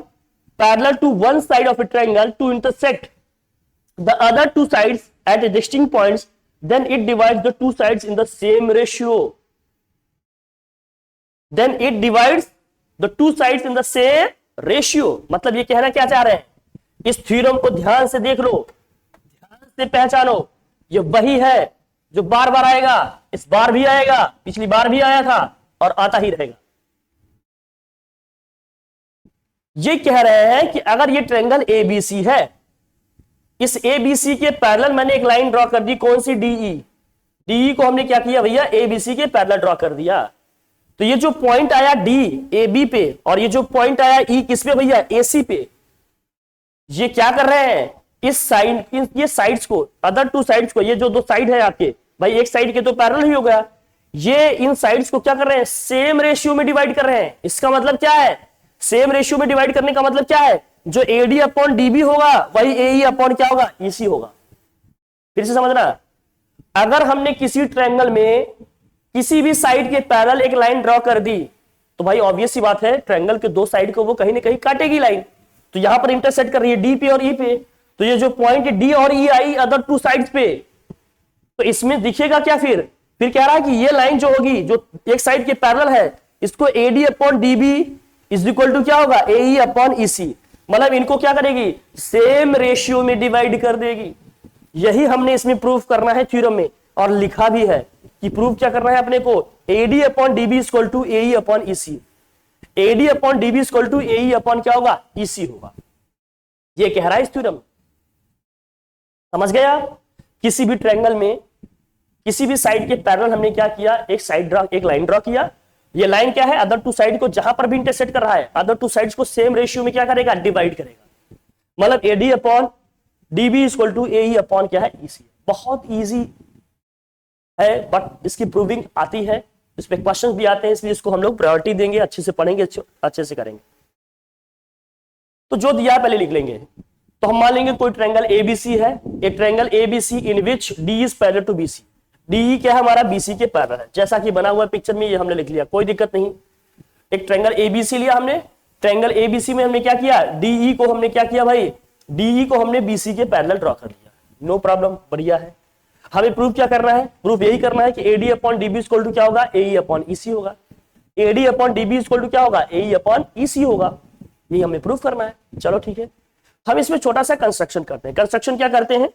parallel to one side of a triangle to intersect the other two sides at distinct points, then it divides the two sides in the same ratio. Then it divides the two sides in the same ratio. मतलब ये कहना क्या चाह रहे हैं, इस theorem को ध्यान से देख लो, ध्यान से पहचानो। ये वही है जो बार बार आएगा, इस बार भी आएगा, पिछली बार भी आया था और आता ही रहेगा। ये कह रहे हैं कि अगर ये ट्रायंगल एबीसी है, इस एबीसी के पैरेलल मैंने एक लाइन ड्रॉ कर दी, कौन सी, डीई। डीई को हमने क्या किया भैया, एबीसी के पैरेलल ड्रॉ कर दिया। तो ये जो पॉइंट आया डी ए बी पे, और ये जो पॉइंट आया ई किस पे भैया, एसी पे, ये क्या कर रहे हैं, इस साइड, ये साइड्स को, अदर टू साइड्स को, ये जो दो साइड है आपके भाई, एक साइड के तो पैरेलल ही हो गया, ये इन साइड्स को क्या कर रहे हैं, सेम रेशियो में डिवाइड कर रहे हैं। इसका मतलब क्या है, सेम रेशियो में डिवाइड करने का मतलब क्या है, जो एडी अपॉन डीबी होगा वही एई अपॉन क्या होगा, ईसी होगा। फिर से समझना, अगर हमने किसी ट्रायंगल में किसी भी साइड के पैरेलल एक लाइन ड्रॉ कर दी, तो भाई ऑब्वियस सी बात है ट्रायंगल के दो साइड को वो कहीं ना कहीं काटेगी लाइन। तो यहां पर इंटरसेक्ट कर रही है डी पे और ई पे, तो ये जो पॉइंट डी और ई आई अदर टू साइड्स पे, तो इसमें दिखेगा क्या, फिर कह रहा है कि ये लाइन जो होगी, जो एक साइड के पैरेलल है, इसको AD upon DB is equal to क्या होगा, एई अपॉन ईसी। मतलब इनको क्या करेगी, सेम रेशियो में डिवाइड कर देगी। यही हमने इसमें प्रूफ करना है थ्योरम में, और लिखा भी है कि प्रूफ क्या करना है अपने को, AD upon DB equal to AE upon EC. AD upon DB equal to AE upon क्या होगा, ईसी होगा। ये कह रहा है इस थ्योरम। समझ गया, किसी भी ट्रायंगल में किसी भी साइड के पैरेलल हमने क्या किया, एक लाइन ड्रॉ किया। ये लाइन क्या है, अदर टू साइड को जहां पर भी इंटरसेक्ट कर रहा है, अदर टू साइड्स को सेम रेशियो में क्या करेगा, डिवाइड करेगा। मतलब AD upon DB equal to AE upon क्या है, ईसी। बहुत इजी है, बट इसकी प्रूविंग आती है, इस पे क्वेश्चंस भी आते हैं, इसलिए इसको हम लोग प्रायोरिटी देंगे, अच्छे से पढ़ेंगे, अच्छे से करेंगे। तो जो दिया पहले लिख लेंगे। तो हम मान लेंगे कोई ट्रायंगल एबीसी है, a triangle ABC in which D is parallel to BC. D क्या है हमारा, बीसी के पैरेलल है, जैसा कि बना हुआ पिक्चर में, ये हमने लिख लिया, कोई दिक्कत नहीं। एक ट्रायंगल एबीसी लिया हमने, ट्रायंगल एबीसी में हमने क्या किया, डीई को हमने क्या किया भाई, डीई को हमने बीसी के पैरेलल ड्रॉ कर लिया, नो प्रॉब्लम, बढ़िया है। हमें प्रूफ क्या करना है, प्रूफ यही करना है कि AD upon DB equal to क्या होगा, एई अपॉन ईसी होगा। AD upon DB equal to क्या होगा, AE अपॉन EC होगा। ये हमें प्रूव करना है। चलो ठीक है, हम इसमें छोटा सा कंस्ट्रक्शन करते हैं। कंस्ट्रक्शन क्या करते हैं,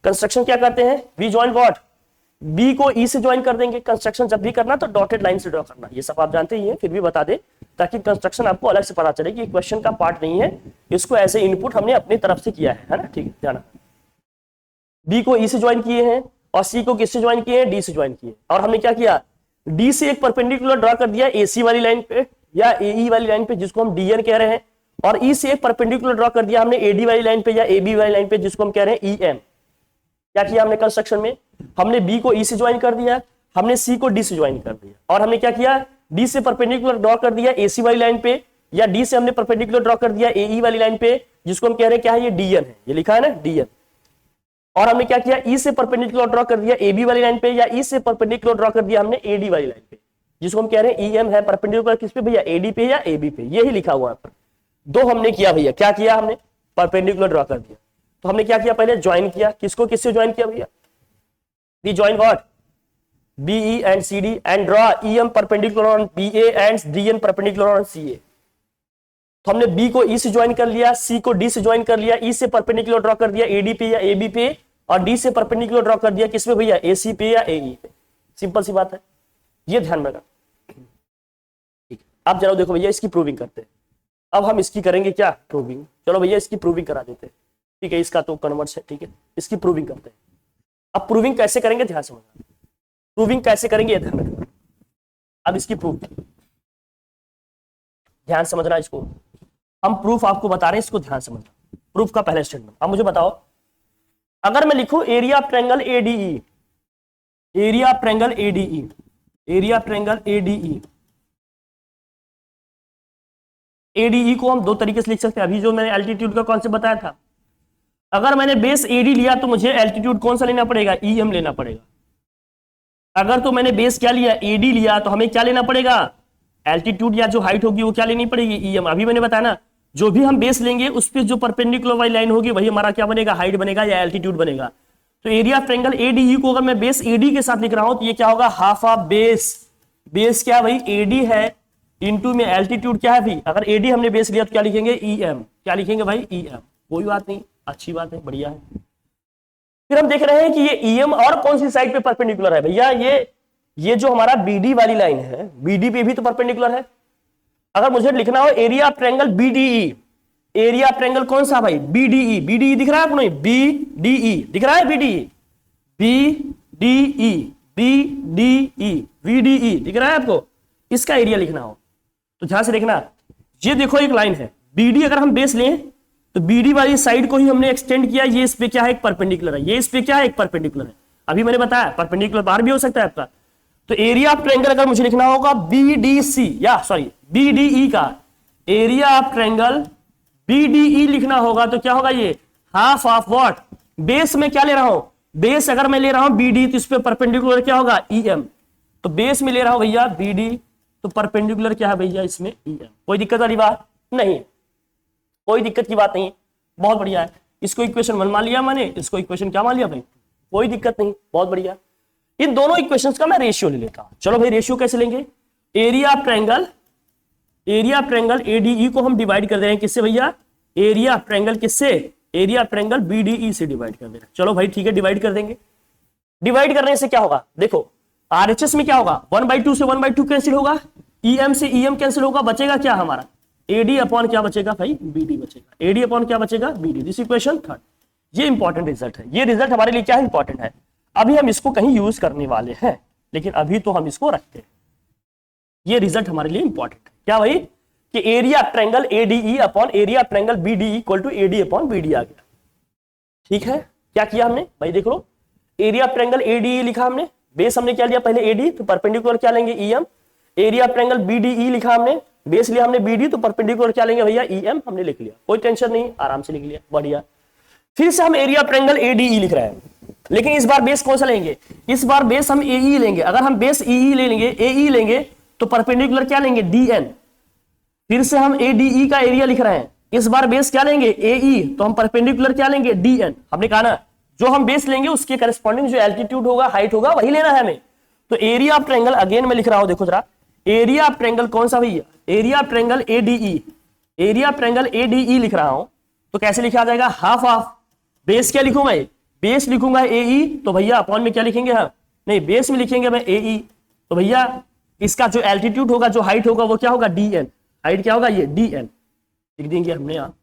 कंस्ट्रक्शन क्या करते हैं, वी ज्वाइन व्हाट, बी को ई से ज्वाइन कर देंगे। कंस्ट्रक्शन जब भी करना तो डॉटेड लाइन से ड्रॉ करना, ये सब आप जानते ही हैं, फिर भी बता दे ताकि कंस्ट्रक्शन आपको अलग से पता चले कि क्वेश्चन का पार्ट नहीं है, इसको ऐसे इनपुट हमने अपनी तरफ से किया है ना। ठीक है, ध्यान, बी को ई से ज्वाइन किए हैं और सी को किससे ज्वाइन किए हैं, डी से ज्वाइन किए। और हमने क्या किया, डी से एक परपेंडिकुलर ड्रॉ कर दिया एसी वाली लाइन पे या एई वाली लाइन पे जिसको हम डीएन कह रहे हैं, और ई से एक परपेंडिकुलर ड्रॉ कर दिया हमने एडी वाली लाइन पे या एबी वाली लाइन पे जिसको हम कह रहे हैं ईएम। क्या किया हमने कंस्ट्रक्शन में, हमने बी को ई से ज्वाइन कर दिया, हमने सी को डी से ज्वाइन कर दिया, और हमने क्या किया, डी से परपेंडिकुलर ड्रॉ कर दिया एसी वाली लाइन पे, या डी से हमने परपेंडिकुलर ड्रॉ कर दिया एई वाली लाइन पे जिसको हम कह रहे हैं क्या है, ये डीएन है, ये लिखा है ना डीएन। और हमने क्या किया, ई से परपेंडिकुलर ड्रॉ कर दिया एबी वाली लाइन पे, या ई से परपेंडिकुलर ड्रॉ कर दिया हमने एडी वाली लाइन पे जिसको हम कह रहे हैं ईएम है, परपेंडिकुलर किस पे भैया, एडी पे या एबी पे, यही लिखा हुआ है। दो हमने किया भैया, क्या किया हमने, परपेंडिकुलर ड्रॉ कर दिया। तो हमने क्या किया, पहले ज्वाइन किया, किसको किससे ज्वाइन किया भैया, we join what, BE and CD and draw EM perpendicular on BA and DN perpendicular on CA। तो हमने B को E से ज्वाइन कर लिया, C को D से ज्वाइन कर लिया, E से परपेंडिकुलर ड्रॉ कर दिया AD पे या AB पे, और D से परपेंडिकुलर ड्रॉ कर दिया किस पे भैया, AC पे या AE पे। सिंपल सी बात है, ये ध्यान में रखना। ठीक है, अब जरा देखो भैया इसकी प्रूविंग करते हैं। अब हम इसकी करेंगे क्या, प्रूविंग। चलो भैया इसकी प्रूविंग करा देते हैं। ठीक है, इसका तो कन्वर्स है, ठीक है, इसकी प्रूविंग करते हैं। अब प्रूविंग कैसे करेंगे ध्यान समझना, प्रूविंग कैसे करेंगे ये ध्यान रखना। अब इसकी प्रूफ ध्यान समझना, इसको हम प्रूफ आपको बता रहे हैं, इसको ध्यान समझना। प्रूफ का पहला स्टेटमेंट, अब मुझे बताओ, अगर मैं लिखूं area of triangle ADE, area of triangle ADE, area of triangle ADE, ADE को हम दो तरीके से लिख सकते हैं। अभी जो मैंने एल्टीट्यूड का कॉन्सेप्ट बताया था, अगर मैंने बेस एडी लिया तो मुझे एल्टीट्यूड कौन सा लेना पड़ेगा, ईएम लेना पड़ेगा। अगर तो मैंने बेस क्या लिया, एडी लिया, तो हमें क्या लेना पड़ेगा, एल्टीट्यूड या जो हाइट होगी वो क्या लेनी पड़ेगी, ईएम। अभी मैंने बताया ना, जो भी हम बेस लेंगे उस पर जो परपेंडिकुलर वाली लाइन होगी वही हमारा क्या बनेगा, हाइट बनेगा या एल्टीट्यूड बनेगा। तो एरिया ऑफ ट्रायंगल एडीई को अगर मैं बेस एडी के साथ लिख रहा हूं तो ये क्या होगा, हाफ ऑफ बेस, बेस क्या भाई एडी है, इनटू में एल्टीट्यूड क्या है भाई, अगर एडी हमने बेस लिया तो क्या लिखेंगे, ईएम। क्या लिखेंगे भाई, ईएम। कोई बात नहीं, अच्छी बात है, बढ़िया है। फिर हम देख रहे हैं कि ये ईएम और कौन सी साइड पे परपेंडिकुलर है भैया, ये जो हमारा बीडी वाली लाइन है, बीडी पे भी तो परपेंडिकुलर है। अगर मुझे लिखना हो area of triangle BDE, area of triangle कौन सा भाई, बीडीई, बीडीई दिख रहा है आपको, बीडीई दिख रहा है, बीडीई, बीडीई, बीडीई, बीडीई दिख रहा है आपको, इसका एरिया लिखना हो तो ध्यान से देखना। ये देखो एक लाइन है बीडी, अगर हम बेस लें तो बीडी वाली साइड को ही हमने एक्सटेंड किया, ये इस पे क्या है, एक परपेंडिकुलर है, ये इस पे क्या है, एक परपेंडिकुलर है। अभी मैंने बताया परपेंडिकुलर बाहर भी हो सकता है आपका। तो एरिया ऑफ ट्रायंगल अगर मुझे लिखना होगा बीडीसी, या सॉरी बीडीई का एरिया ऑफ ट्रायंगल बीडीई लिखना होगा तो क्या होगा, ये हाफ ऑफ व्हाट, बेस में क्या ले रहा हूं, बेस अगर मैं ले रहा हूं बीडी तो इस पे परपेंडिकुलर क्या होगा, ईएम। तो बेस में ले रहा हूं भैया बीडी, तो परपेंडिकुलर क्या है भैया इसमें, ईएम। कोई दिक्कत वाली बात नहीं, कोई दिक्कत की बात नहीं, बहुत बढ़िया है। इसको इक्वेशन 1 मान लिया मैंने, इसको इक्वेशन क्या मान लिया भाई, कोई दिक्कत नहीं, बहुत बढ़िया। इन दोनों इक्वेशंस का मैं रेशियो ले लेता हूं। चलो भाई रेशियो कैसे लेंगे, area of triangle, area of triangle ADE को हम डिवाइड कर दे रहे हैं किससे भैया, एरिया ऑफ ट्रायंगल किससे, एरिया ऑफ ट्रायंगल बीडीई से डिवाइड कर दे रहे हैं। चलो भाई ठीक है, डिवाइड कर देंगे। डिवाइड करने से क्या होगा, देखो आरएचएस में क्या होगा, 1/2 से 1/2 कैंसिल होगा, ईएम से ईएम कैंसिल होगा, बचेगा क्या हमारा, एडी अपॉन क्या बचेगा भाई, बीडी बचेगा, एडी अपॉन क्या बचेगा, बीडी। This equation 3। ये इंपॉर्टेंट रिजल्ट है, ये रिजल्ट हमारे लिए क्या इंपॉर्टेंट है, अभी हम इसको कहीं यूज करने वाले हैं लेकिन अभी तो हम इसको रखते हैं। ये रिजल्ट हमारे लिए इंपॉर्टेंट है, क्या भाई, कि area of triangle ADE upon area of triangle BDE equal to AD upon BD आ गया। ठीक है, क्या किया हमने भाई, देख लो, एरिया ऑफ ट्रायंगल एडीई लिखा हमने, बेस हमने क्या लिया पहले एडी, तो परपेंडिकुलर क्या लेंगे, EM. Area of triangle BDE लिखा हमने, बेस लिया हमने बीडी, तो परपेंडिकुलर क्या लेंगे भैया, ईएम। हमने लिख लिया, कोई टेंशन नहीं, आराम से लिख लिया, बढ़िया। फिर से हम एरिया ऑफ ट्रायंगल एडीई लिख रहे हैं, लेकिन इस बार बेस कौन सा लेंगे, इस बार बेस हम एई लेंगे। अगर हम बेस ईई ले लेंगे, एई लेंगे तो परपेंडिकुलर क्या लेंगे, डीएन। फिर से हम एडीई का एरिया लिख रहे हैं, इस बार बेस क्या लेंगे, एई, तो हम परपेंडिकुलर क्या लेंगे, डीएन। हमने कहा ना जो हम बेस लेंगे उसके करस्पॉन्डिंग जो एल्टीट्यूड होगा, हाइट होगा, वही लेना है हमें। तो एरिया ऑफ ट्रायंगल अगेन मैं लिख रहा हूं, देखो जरा, एरिया ऑफ ट्रायंगल कौन सा भैया, area of triangle ADE, area of triangle ADE लिख रहा हूं तो कैसे लिखा जाएगा, हाफ ऑफ बेस क्या लिखूंगा, बेस लिखूंगा एई, तो भैया अपॉन में क्या लिखेंगे हम, नहीं बेस में लिखेंगे मैं एई, तो भैया इसका जो एल्टीट्यूड होगा, जो हाइट होगा वो क्या होगा, डीएन, हाइट क्या होगा ये डीएन लिख देंगे हमने यहाँ,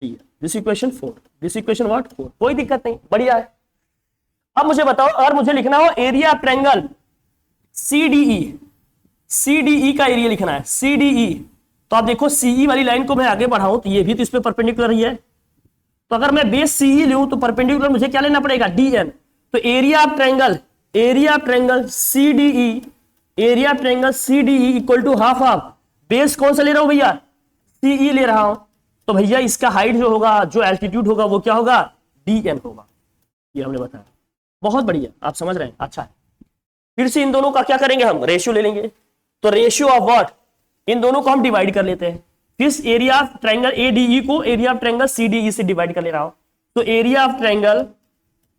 this equation 4, this equation what 4, कोई दिक्कत नहीं, बढ़िया है। अब मुझे बताओ, और मुझे लिखना हो area of triangle CDE, CDE का एरिया लिखना है, सीडीई, तो आप देखो सीई वाली लाइन को मैं आगे बढ़ाऊं तो ये भी तो इस पे परपेंडिकुलर ही है, तो अगर मैं बेस सीई लूं तो परपेंडिकुलर मुझे क्या लेना पड़ेगा, डीएन, तो area of triangle, area of triangle CDE, area of triangle CDE equal to half of base कौन सा ले रहा हूं भैया, सीई ले रहा हूं, तो भैया इसका हाइट जो होगा, जो एल्टीट्यूड होगा वो क्या होगा, डीएन होगा, ये हमने बताया, बहुत बढ़िया, आप समझ रहे हैं, अच्छा है। फिर से इन दोनों का क्या करेंगे हम, रेशियो ले लेंगे, तो रेशियो ऑफ व्हाट, इन दोनों को हम डिवाइड कर लेते हैं, फिर एरिया ऑफ ट्रायंगल एडीई को एरिया ऑफ ट्रायंगल सीडीई से डिवाइड कर ले रहा हूं, तो area of triangle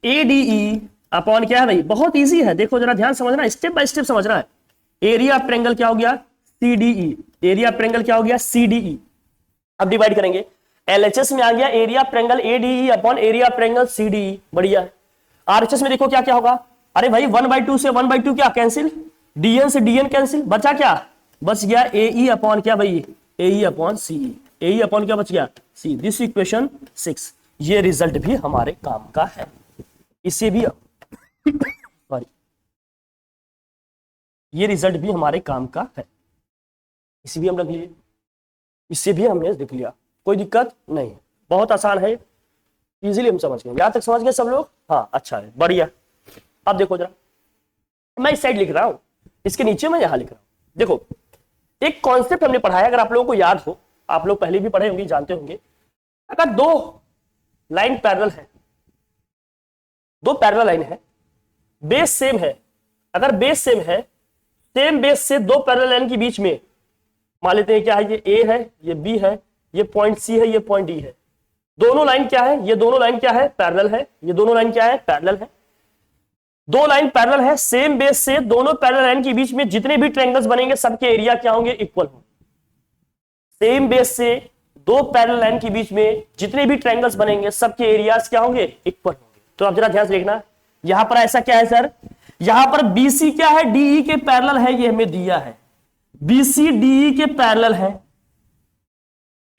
ADE upon क्या है भाई, बहुत इजी है, देखो जरा ध्यान समझना, स्टेप बाय स्टेप समझना है, एरिया ऑफ ट्रायंगल क्या हो गया, सीडीई, एरिया ऑफ ट्रायंगल क्या हो गया, सीडीई, अब डिवाइड करेंगे, एलएचएस में आ गया area of triangle ADE upon area of triangle CDE, बढ़िया। आरएचएस में देखो क्या क्या होगा, अरे भाई 1/2 से 1/2 क्या कैंसिल, डीएन से डीएन कैंसिल, बचा क्या, बच गया एई अपॉन क्या भाई, एई अपॉन सीई, एई अपॉन क्या बच गया, सी, दिस इक्वेशन 6, ये रिजल्ट भी हमारे काम का है, इसे भी सॉरी ये रिजल्ट भी हमारे काम का है, इसे भी हम रख लिए, इससे भी हमने लिख लिया, कोई दिक्कत नहीं, बहुत आसान है, इजीली हम समझ गए, यहां तक समझ गए सब लोग, हाँ अच्छा है, बढ़िया। अब देखो जरा, मैं इस साइड लिख रहा हूं, इसके नीचे मैं यहां लिख रहा हूं, देखो एक कॉन्सेप्ट हमने पढ़ाया, अगर आप लोगों को याद हो, आप लोग पहले भी पढ़े होंगे, जानते होंगे, अगर दो लाइन पैरेलल है, दो पैरेलल लाइन है, बेस सेम है, अगर बेस सेम है, सेम बेस से दो पैरेलल लाइन के बीच में मान लेते हैं क्या है, ये ए है, ये बी है, ये पॉइंट सी है, ये पॉइंट डी है, दोनों लाइन क्या है, ये दोनों लाइन क्या है, पैरेलल है, ये दोनों लाइन क्या है, पैरेलल है, दो लाइन पैरेलल है, सेम बेस से दोनों पैरेलल लाइन के बीच में जितने भी ट्रायंगल्स बनेंगे सबके एरिया क्या होंगे, इक्वल होंगे, सेम बेस से दो पैरेलल लाइन के बीच में जितने भी ट्रायंगल्स बनेंगे सबके एरियाज क्या होंगे, इक्वल होंगे। तो आप जरा ध्यान से देखना, यहां पर ऐसा क्या है सर, यहां पर बीसी क्या है, डीई के पैरेलल है, ये हमें दिया है, बीसी डीई के पैरेलल है,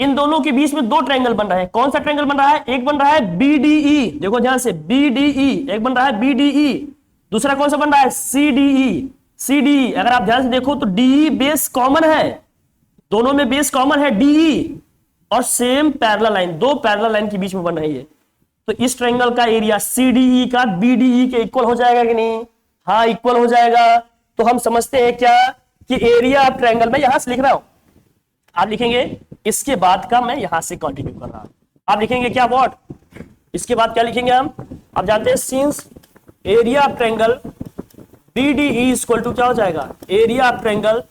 इन दोनों के बीच में दो ट्रायंगल बन रहा है, कौन सा ट्रायंगल बन रहा है, एक बन रहा है बीडीई, देखो ध्यान से बीडीई, एक बन रहा है बीडीई, दूसरा कौन सा बन रहा है, सीडीई, सीडीई, अगर आप ध्यान से देखो तो डीई बेस कॉमन है, दोनों में बेस कॉमन है डीई, और सेम पैरेलल लाइन, दो पैरेलल लाइन के बीच में बन रही है, तो इस ट्रायंगल का एरिया सीडीई का बीडीई के इक्वल हो जाएगा कि नहीं, हाँ इक्वल हो जाएगा, तो हम समझते हैं क्या कि एरिया ऑफ ट्रायंगल, मैं यहां से लिख रहा हूं, आप लिखेंगे इसके बाद का, मैं यहां से कंटिन्यू कर रहा हूं, आप लिखेंगे क्या, व्हाट, इसके बाद क्या लिखेंगे हम, आप जानते हैं since area of triangle BDE equal to क्या हो जाएगा, area of triangle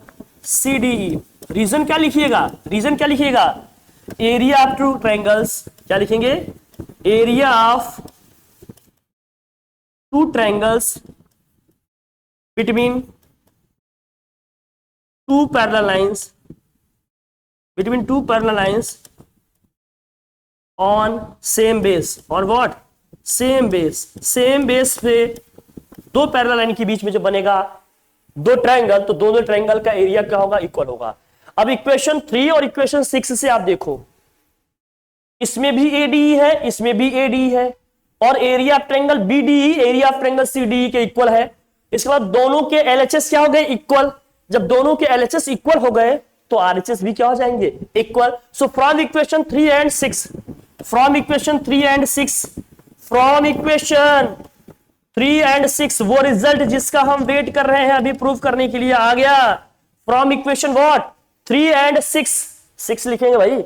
CDE, reason क्या लिखिएगा, रीजन क्या लिखिएगा, एरिया ऑफ टू ट्रायंगल्स, क्या लिखेंगे, area of two triangles between two parallel lines, between two parallel lines on same base, or what, same base, same base पे दो parallel line के बीच में जो बनेगा दो ट्रायंगल, तो दोनों ट्रायंगल का एरिया क्या होगा, इक्वल होगा। अब इक्वेशन 3 और इक्वेशन 6 से आप देखो, इसमें भी एडीई है, इसमें भी एडीई है, और area of triangle BDE area of triangle CDE के इक्वल है, इसके बाद दोनों के एलएचएस क्या हो गए, इक्वल, जब दोनों के एलएचएस इक्वल हो गए तो आरएचएस भी क्या हो जाएंगे, equal. So from equation 3 and 6, from equation 3 and 6, from equation 3 and 6, वो रिजल्ट जिसका हम वेट कर रहे हैं अभी प्रूव करने के लिए आ गया, फ्रॉम इक्वेशन व्हाट, 3 एंड 6, 6 लिखेंगे भाई,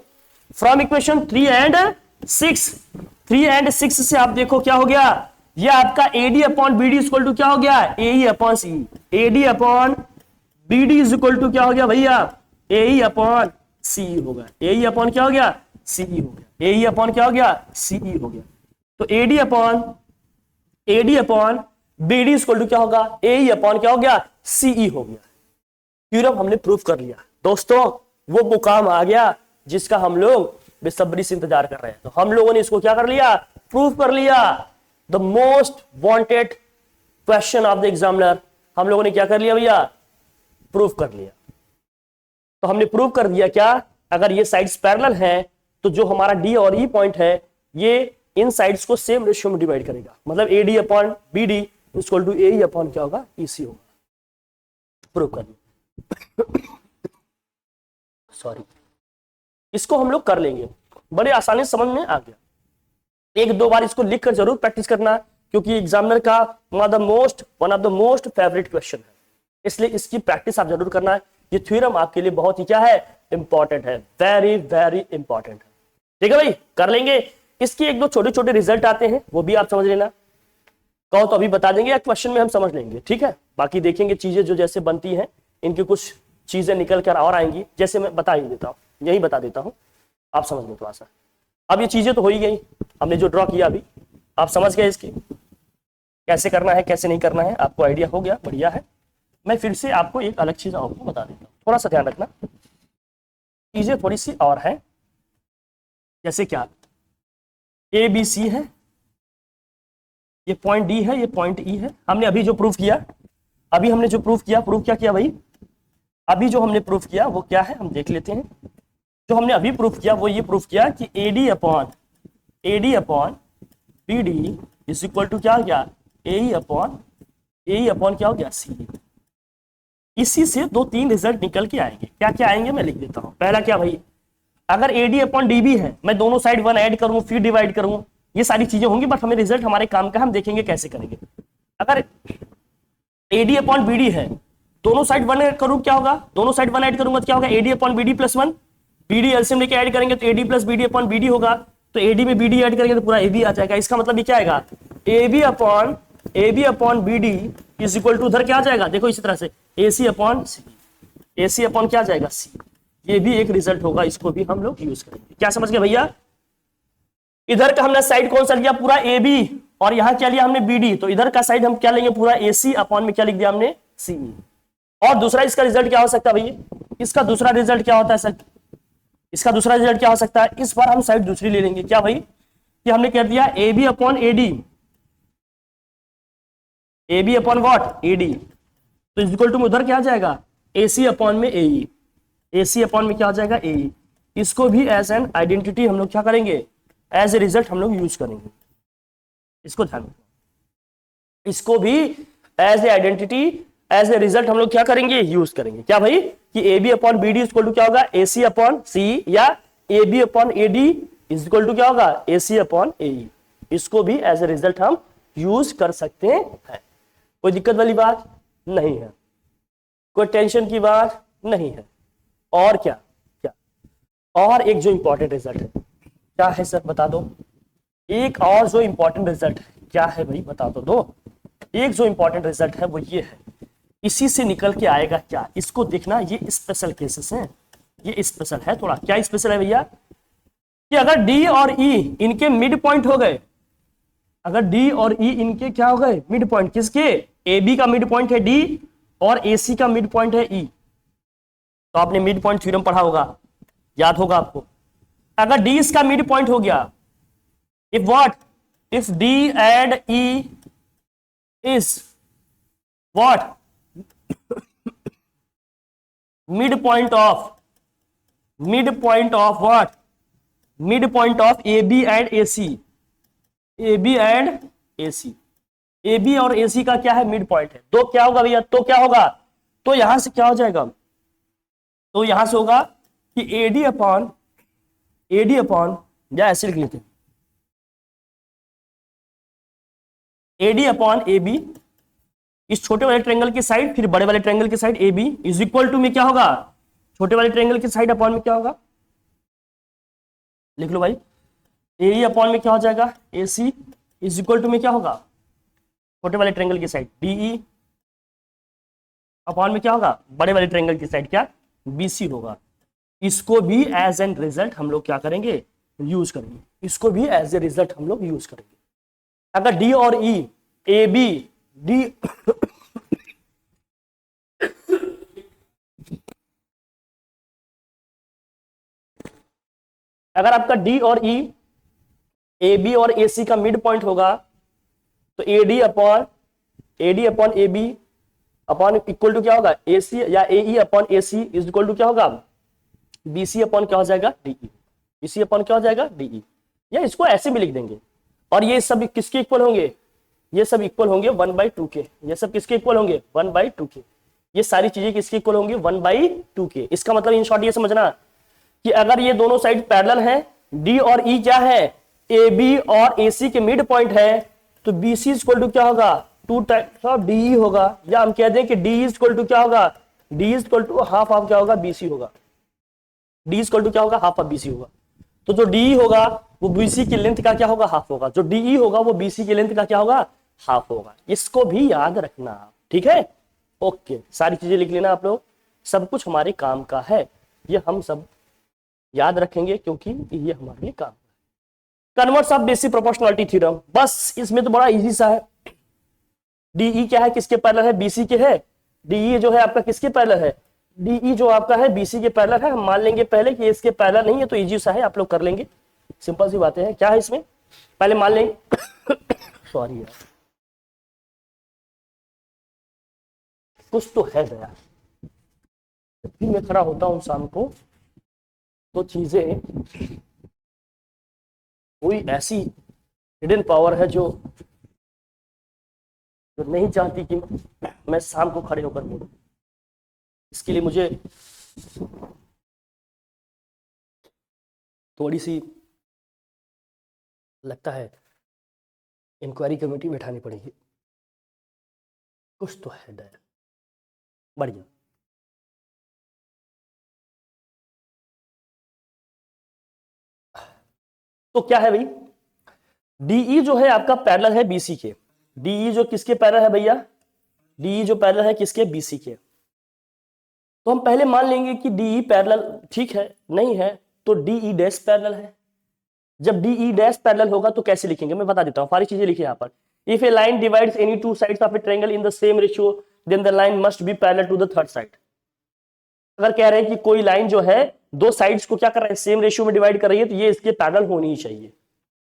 फ्रॉम इक्वेशन 3 एंड 6, 3 एंड 6 से आप देखो क्या हो गया, ये आपका AD upon BD equal to क्या हो गया, AE upon C, AD upon BD is equal to क्या हो गया भैया, एई अपॉन सीई हो गया, एई अपॉन क्या हो गया, सीई हो गया, एई अपॉन क्या हो गया, सीई हो गया, तो AD upon BD equal to क्या होगा, एई अपॉन क्या हो गया, सीई हो गया। थ्योरम हमने प्रूफ कर लिया दोस्तों। वो मुकाम आ गया जिसका हम लोग बेसब्री से इंतजार कर रहे हैं। तो हम लोगों ने इसको क्या कर लिया, प्रूफ कर लिया। The most wanted question of the examiner हम लोगों ने क्या कर लिया भैया, प्रूफ कर लिया। तो हमने प्रूफ कर दिया क्या, अगर ये साइड्स पैरेलल हैं तो जो हमारा डी और ई पॉइंट है ये इन साइड्स को सेम रेशियो में डिवाइड करेगा। मतलब A D upon B D equal to A upon क्या होगा, ई सी होगा। प्रूफ कर लिया। सॉरी, इसको हम लोग कर लेंगे, बड़े आसानी से समझ में आ गया। एक दो बार इसको लिख कर जरूर प्रैक्टिस करना, क्योंकि एग्जामिनर का one of the most favourite question है, इसलिए इसकी प्रैक्टिस आप जरूर करना है। ये थ्योरम आपके लिए बहुत ही क्या है, इंपॉर्टेंट है, वेरी वेरी इंपॉर्टेंट है। ठीक है भाई, कर लेंगे। इसके एक दो छोटे छोटे रिजल्ट आते हैं, वो भी आप समझ लेना। कहो तो अभी बता देंगे या क्वेश्चन में हम समझ लेंगे, ठीक है। बाकी देखेंगे चीजें जो जैसे बनती हैं, इनकी कुछ चीजें निकल कर और आएंगी, जैसे मैं बता ही देता हूँ, यही बता देता हूँ, आप समझ लो थोड़ा सा। अब ये चीजें तो हो ही गई, हमने जो ड्रॉ किया अभी आप समझ गए, इसकी कैसे करना है कैसे नहीं करना है आपको आइडिया हो गया, बढ़िया है। मैं फिर से आपको एक अलग चीज आपको बता देता हूँ, थोड़ा सा ध्यान रखना, चीजें थोड़ी सी और है। जैसे क्या, ए बी सी है, ये पॉइंट डी है, ये पॉइंट ई है। हमने अभी जो प्रूफ किया, अभी हमने जो प्रूफ क्या किया भाई, अभी जो हमने प्रूफ किया वो क्या है, हम देख लेते हैं। जो हमने अभी प्रूफ किया वो ये प्रूफ किया कि A D upon B D is equal to क्या हो गया, ए अपॉन क्या हो गया, सी। इसी से दो तीन रिजल्ट निकल के आएंगे। क्या क्या आएंगे मैं लिख देता हूं। पहला क्या भाई, अगर A D upon D B है, मैं दोनों साइड 1 ऐड करूं फिर डिवाइड करूं, ये सारी चीजें होंगी, बट हमें रिजल्ट हमारे काम का, हम देखेंगे कैसे करेंगे। अगर A D upon B D है, दोनों साइड 1 ऐड करूं क्या होगा, दोनों साइड 1 ऐड करूंगा तो क्या होगा, A D upon B D plus 1, B D LCM लेके ऐड करेंगे तो A D plus B D upon B D होगा। तो ए डी में बी डी ऐड करेंगे तो पूरा ए बी आ जाएगा। इसका मतलब ये क्या आएगा, A B upon B D is equal to उधर क्या आ जाएगा, देखो इसी तरह से ए सी अपॉन सी, ए सी अपॉन क्या आ जाएगा, सी। ये भी एक रिजल्ट होगा, इसको भी हम लोग यूज करेंगे। क्या समझ गए भैया। इधर का हमने साइड कौन सा लिया, पूरा ए बी, और यहां क्या लिया हमने बी डी, तो इधर का साइड हम क्या लेंगे, पूरा ए सी अपॉन में क्या लिख दिया हमने, सी। और दूसरा इसका रिजल्ट क्या हो सकता है भैया, इसका दूसरा रिजल्ट क्या होता है सर, इसका दूसरा रिजल्ट क्या हो सकता है, इस बार हम साइड दूसरी ले लेंगे। क्या भाई, कि हमने कर दिया A B upon A D, A B upon what, A D, तो इक्वल टू में उधर क्या आ जाएगा, ए सी अपॉन में ए ई, ए सी अपॉन में क्या आ जाएगा, ए ई। इसको भी एज एन आइडेंटिटी हम लोग क्या करेंगे, एज ए रिजल्ट हम लोग यूज करेंगे। इसको ध्यान रखना, इसको भी as a identity, as a result हम लोग क्या करेंगे, यूज करेंगे। क्या भाई, कि A B upon B D equal to क्या होगा, ए सी अपॉन सी, या A B upon A D is equal to क्या होगा, A C upon A E. इसको भी एज ए रिजल्ट हम यूज कर सकते हैं। कोई दिक्कत वाली बात नहीं है, कोई टेंशन की बात नहीं है। और क्या क्या, और एक जो इंपॉर्टेंट रिजल्ट है, क्या है सर बता दो, एक और जो इंपॉर्टेंट रिजल्ट है क्या है भाई, बता दो। एक जो इंपॉर्टेंट रिजल्ट है वो ये है, इसी से निकल के आएगा क्या, इसको देखना। ये स्पेशल केसेस हैं, ये स्पेशल है थोड़ा। क्या स्पेशल है भैया, कि अगर डी और ई इनके मिड पॉइंट हो गए, अगर डी और ई इनके क्या हो गए, मिड पॉइंट, किसके, ए बी का मिड पॉइंट है डी और ए सी का मिड पॉइंट है ई। तो आपने मिड पॉइंट थ्योरम पढ़ा होगा, याद होगा आपको। अगर डी इसका मिड पॉइंट हो गया, if what, if D and E is what, midpoint of what, midpoint of AB and AC, AB and AC, AB और AC का क्या है, मिड पॉइंट है। तो क्या होगा भैया, तो क्या होगा, तो यहां से क्या हो जाएगा, तो यहां से होगा कि AD अपॉन या ऐसे लिख लेते हैं, AD अपॉन AB, इस छोटे वाले ट्रायंगल की साइड फिर बड़े वाले ट्रायंगल की side AB is equal to में क्या होगा, छोटे वाले ट्रायंगल की साइड अपॉन में क्या होगा, लिख लो भाई, AE अपॉन में क्या हो जाएगा, AC इज इक्वल टू में क्या होगा, छोटे वाले ट्रायंगल की साइड DE अपॉन में क्या होगा, बड़े वाले ट्रायंगल की साइड क्या, BC होगा। इसको भी एज एन रिजल्ट हम लोग क्या करेंगे, यूज करेंगे। इसको भी एज ए रिजल्ट हम लोग यूज करेंगे। अगर D और E, AB, डी अगर आपका डी और ई, ए बी और ए सी का मिड पॉइंट होगा तो AD upon A B upon equal to क्या होगा, ए सी या A E upon A C is equal to क्या होगा, बी सी अपॉन क्या हो जाएगा, D E. B C upon क्या हो जाएगा, डी ई। या इसको ऐसे भी लिख देंगे। और ये सब किसके इक्वल होंगे, ये सब इक्वल होंगे 1/2 के। ये सब किसके इक्वल होंगे, 1/2 के। ये सारी चीजें किसके इक्वल होंगी, 1/2 के। इसका मतलब इन शॉर्ट ये समझना कि अगर ये दोनों साइड पैरेलल हैं, डी और ई क्या है, ए बी और ए सी के मिड पॉइंट है, तो बी सी इक्वल टू क्या होगा, 2 टाइम्स ऑफ डी ई होगा। या हम कह दें कि डी इक्वल टू क्या होगा, D equal to half of क्या होगा, बी सी होगा। डी इक्वल टू क्या होगा, हाफ ऑफ बी सी होगा। तो जो डी होगा वो बीसी की लेंथ का क्या होगा, हाफ होगा। जो डी होगा वो बीसी की लेंथ का क्या होगा, हाफ होगा। इसको भी याद रखना, ठीक है। ओके, सारी चीजें लिख लेना आप लोग, सब कुछ हमारे काम का है, ये हम सब याद रखेंगे क्योंकि ये हमारे लिए काम है। Converts of basic proportionality theorem, बस इसमें तो बड़ा इजी सा है। डीई क्या है, किसके पैरेलल है, बीसी के है। डीई जो है आपका किसके पैरेलल है, डीई जो आपका है बीसी के पैरेलल है। हम मान लेंगे पहले कि इसके पैरेलल नहीं है, तो इजी सा है, आप लोग कर लेंगे, सिंपल सी बातें हैं। क्या है इसमें, पहले मान लेंगे सॉरी यार, कुछ तो है दया। जब भी मैं खड़ा होता हूं शाम को तो चीजें कोई ऐसी हिडन पावर है जो नहीं चाहती कि मैं शाम को खड़े होकर बोलूं। इसके लिए मुझे थोड़ी सी लगता है इंक्वायरी कमेटी बैठानी पड़ेगी। कुछ तो है दया, बढ़िया। तो क्या है भाई, डीई जो है आपका पैरेलल है बीसी के। डीई जो किसके पैरेलल है भैया, डीई जो पैरेलल है किसके, बीसी के। तो हम पहले मान लेंगे कि डीई पैरेलल, ठीक है, नहीं है तो डीई डैश पैरेलल है। जब डीई डैश पैरेलल होगा तो कैसे लिखेंगे, मैं बता देता हूं, सारी चीजें लिखिए यहां पर। If a line divides any two sides of a triangle in the same ratio then the line must be parallel to the third side. अगर कह रहे हैं कि कोई लाइन जो है दो साइड्स को क्या कर रहा है, सेम रेशियो में डिवाइड कर रही है, तो ये इसके पैरेलल होनी ही चाहिए।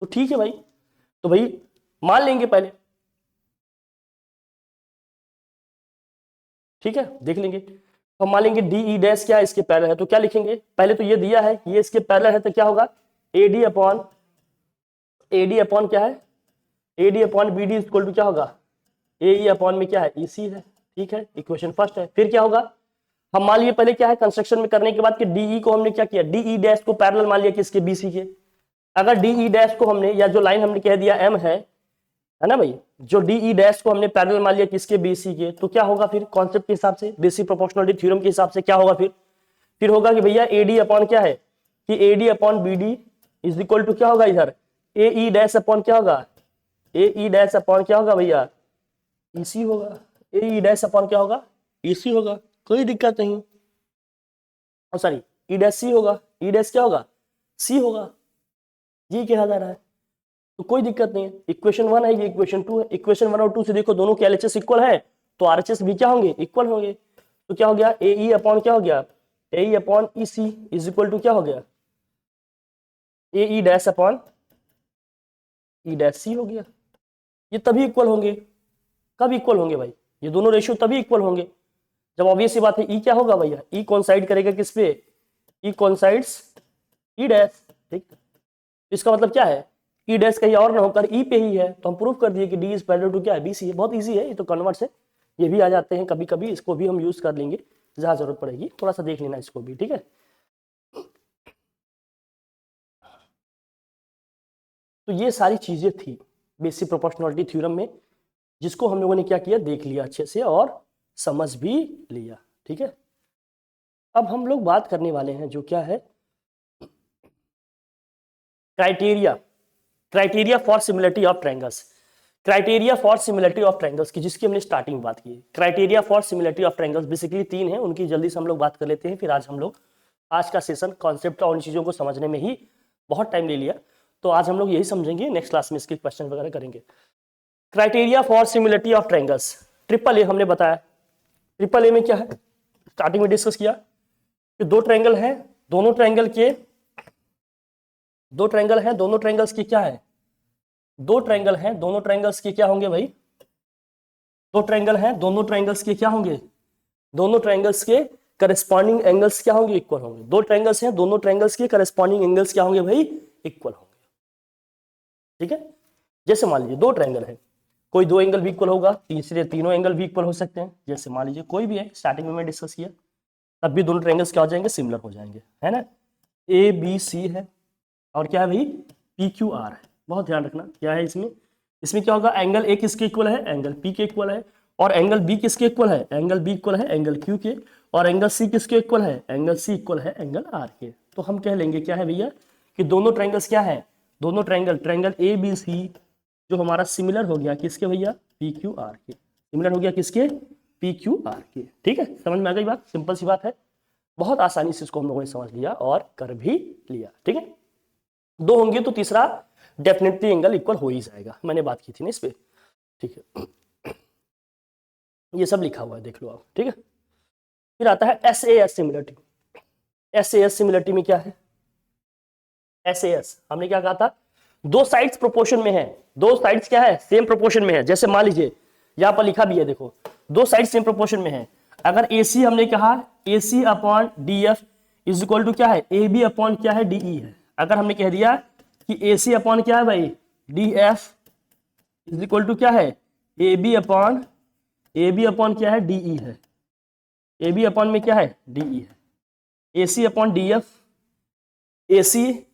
तो ठीक है भाई, तो भाई मान लेंगे पहले, ठीक है, देख लेंगे। तो मान लेंगे डीई डैश क्या है, इसके पैरेलल है, तो क्या लिखेंगे, पहले तो ये दिया है कि ये इसके पैरेलल है, तो क्या होगा, एडी अपॉन क्या है, AD upon BD equal to क्या होगा, ए अपॉन में क्या है, ईसी है, ठीक है, इक्वेशन फर्स्ट है। फिर क्या होगा, हम मान लिए पहले क्या है, कंस्ट्रक्शन में करने के बाद कि डीई को हमने क्या किया, डीई डैश को पैरेलल मान लिया किसके, बीसी के। अगर डीई डैश को हमने, या जो लाइन हमने कह दिया एम है ना भाई, जो डीई डैश को हमने पैरेलल मान लिया किसके, बीसी के, तो क्या होगा फिर कॉन्सेप्ट के हिसाब से, बेसिक प्रोपोर्शनलिटी थ्योरम के हिसाब से क्या होगा फिर होगा कि भैया एडी अपॉन क्या है, कि AD upon BD is equal to क्या होगा, इधर ए डैश अपॉन क्या होगा, ए डैश अपॉन क्या होगा भैया, ईसी होगा। ए डैश अपॉन क्या होगा, ईसी होगा, कोई दिक्कत नहीं। और सॉरी, ई डैश सी होगा, ई डैश क्या होगा, सी होगा, ये कहा जा रहा है, तो कोई दिक्कत नहीं है। इक्वेशन 1 है, ये इक्वेशन 2 है। इक्वेशन 1 और 2 से देखो दोनों के एलएचएस इक्वल है, तो आरएचएस भी क्या होंगे, इक्वल होंगे। तो क्या हो गया, ए अपॉन क्या हो गया, A upon E C is equal to क्या हो गया, A dash upon E dash C हो गया। ये तभी इक्वल होंगे, कब इक्वल होंगे भाई, ये दोनों रेशियो तभी इक्वल होंगे जब ऑब्वियस सी बात है, ई क्या होगा भैया, ई कोइंसाइड करेगा किस पे, ई कोइंसाइड्स ई डैश, ठीक। इसका मतलब क्या है, ई डैश कहीं और ना होकर ई पे ही है, तो हम प्रूव कर दिए कि डी इज पैरेलल टू क्या है, बीसी है। बहुत इजी है, ये तो कन्वर्ट्स है, ये भी आ जाते हैं कभी कभी, इसको भी हम यूज कर लेंगे जहां जरूरत पड़ेगी, थोड़ा सा देख लेना इसको भी, ठीक है। तो ये सारी चीजें थी बेसिक प्रोपोर्शनलिटी थ्योरम में, जिसको हम लोगों ने क्या किया, देख लिया अच्छे से और समझ भी लिया, ठीक है। अब हम लोग बात करने वाले हैं जो क्या है, criteria for similarity of triangles. Criteria for similarity of triangles की जिसकी हमने स्टार्टिंग में बात की। Criteria for similarity of triangles basically 3 है, उनकी जल्दी से हम लोग बात कर लेते हैं, फिर आज हम लोग, आज का सेशन कॉन्सेप्ट और उन चीज़ों को समझने में ही बहुत टाइम ले लिया, तो आज हम लोग यही समझेंगे, नेक्स्ट क्लास में इसके क्वेश्चन वगैरह करेंगे। Criteria for similarity of triangles, triple A हमने बताया। ट्रिपल ए में क्या है, स्टार्टिंग में डिस्कस किया कि दो ट्रायंगल हैं, दोनों ट्रायंगल के दो ट्रायंगल हैं, दोनों ट्रायंगल्स की क्या है, दो ट्रायंगल हैं, दोनों ट्रायंगल्स के क्या होंगे भाई, दो ट्रायंगल हैं, दोनों ट्रायंगल्स के क्या होंगे, दोनों ट्रायंगल्स के करस्पॉन्डिंग एंगल्स क्या होंगे, इक्वल होंगे। दो ट्रायंगल्स हैं, दोनों ट्रायंगल्स के करस्पॉन्डिंग एंगल्स क्या होंगे भाई, इक्वल होंगे। ठीक है, जैसे मान लीजिए दो ट्रायंगल है, कोई दो एंगल भी इक्वल होगा, तीसरे तीनों एंगल भी इक्वल हो सकते हैं। जैसे मान लीजिए कोई भी है, स्टार्टिंग में मैं डिस्कस किया, तब भी दोनों ट्रायंगल्स क्या हो जाएंगे, सिमिलर हो जाएंगे, है ना। ए बी सी है और क्या है भाई, पी क्यू आर है। बहुत ध्यान रखना क्या है इसमें, इसमें क्या होगा, एंगल ए किसके इक्वल है, एंगल पी के इक्वल है, और एंगल बी किसके इक्वल है, एंगल बी इक्वल है एंगल क्यू के, और एंगल सी किसके इक्वल है, एंगल सी इक्वल है एंगल आर के। तो हम कह लेंगे क्या है भैया, कि दोनों ट्रायंगल्स क्या है, दोनों triangle, triangle A B C जो हमारा सिमिलर हो गया किसके भैया, पी क्यू आर के, सिमिलर हो गया किसके, पी क्यू आर के। ठीक है, समझ में आ गई बात, सिंपल सी बात है, बहुत आसानी से इसको हम लोगों ने समझ लिया और कर भी लिया। ठीक है, दो होंगे तो तीसरा डेफिनेटली एंगल इक्वल हो ही जाएगा, मैंने बात की थी ना इस पे। ठीक है, ये सब लिखा हुआ है, देख लो आप। ठीक है, फिर आता है S A S similarity. S A S similarity में क्या है, एस ए एस हमने क्या कहा था, दो साइड्स प्रोपोर्शन में है, दो साइड्स क्या है, सेम प्रोपोर्शन में है। जैसे मान लीजिए यहां पर लिखा भी है, देखो दो साइड सेम प्रोपोर्शन में है। अगर ए सी हमने कहा A C upon D F is equal to क्या है, ए बी अपॉन क्या है, डीई है। अगर हमने कह दिया कि ए सी अपॉन क्या है भाई, D F is equal to क्या है, ए बी अपॉन क्या है, डीई है। ए बी अपॉन में क्या है, डीई है। A C upon D F, A C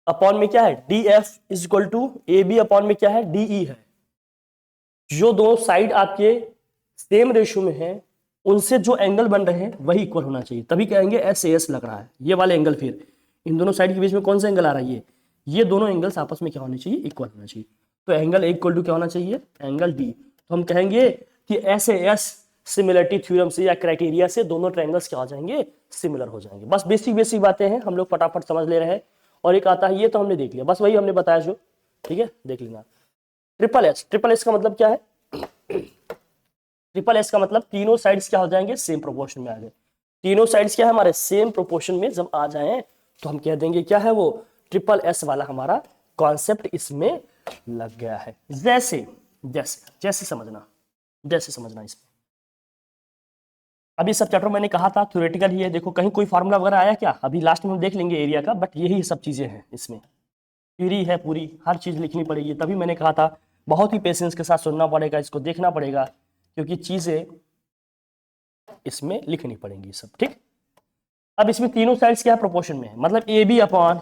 upon में क्या है, D F is equal to A B upon में क्या है, डीई है। जो दो साइड आपके सेम रेशियो में है, उनसे जो एंगल बन रहे हैं वही इक्वल होना चाहिए, तभी कहेंगे एस ए एस लग रहा है। ये वाले एंगल, फिर इन दोनों साइड के बीच में कौन सा एंगल आ रहा है, ये दोनों एंगल्स आपस में क्या होने चाहिए, इक्वल होना चाहिए। तो एंगल ए इक्वल टू क्या होना चाहिए, एंगल डी। तो हम कहेंगे कि S A S similarity theorem से या क्राइटेरिया से दोनों ट्रायंगल्स क्या हो जाएंगे, सिमिलर हो जाएंगे। बस बेसिक बेसिक बातें हैं, हम लोग फटाफट समझ ले रहे हैं। और एक आता है, ये तो हमने देख लिया, बस वही हमने बताया जो। ठीक है, देख लेना। ट्रिपल एस, ट्रिपल एस का मतलब क्या है, ट्रिपल एस का मतलब तीनों साइड्स क्या हो जाएंगे, सेम प्रोपोर्शन में आ जाए। तीनों साइड्स क्या है हमारे, सेम प्रोपोर्शन में जब आ जाएं तो हम कह देंगे क्या है वो, ट्रिपल एस वाला हमारा कॉन्सेप्ट इसमें लग गया है। जैसे जैसे जैसे समझना, जैसे समझना इसमें। अभी सब चैप्टर मैंने कहा था थ्योरेटिकल ही है, देखो कहीं कोई फार्मूला वगैरह आया क्या, अभी लास्ट में हम देख लेंगे एरिया का, बट यही सब चीजें हैं इसमें, थ्योरी है पूरी, हर चीज लिखनी पड़ेगी। तभी मैंने कहा था बहुत ही पेशेंस के साथ सुनना पड़ेगा, इसको देखना पड़ेगा, क्योंकि चीजें इसमें लिखनी पड़ेंगी सब। ठीक, अब इसमें तीनों साइड्स क्या है, प्रोपोर्शन में है। मतलब A B upon,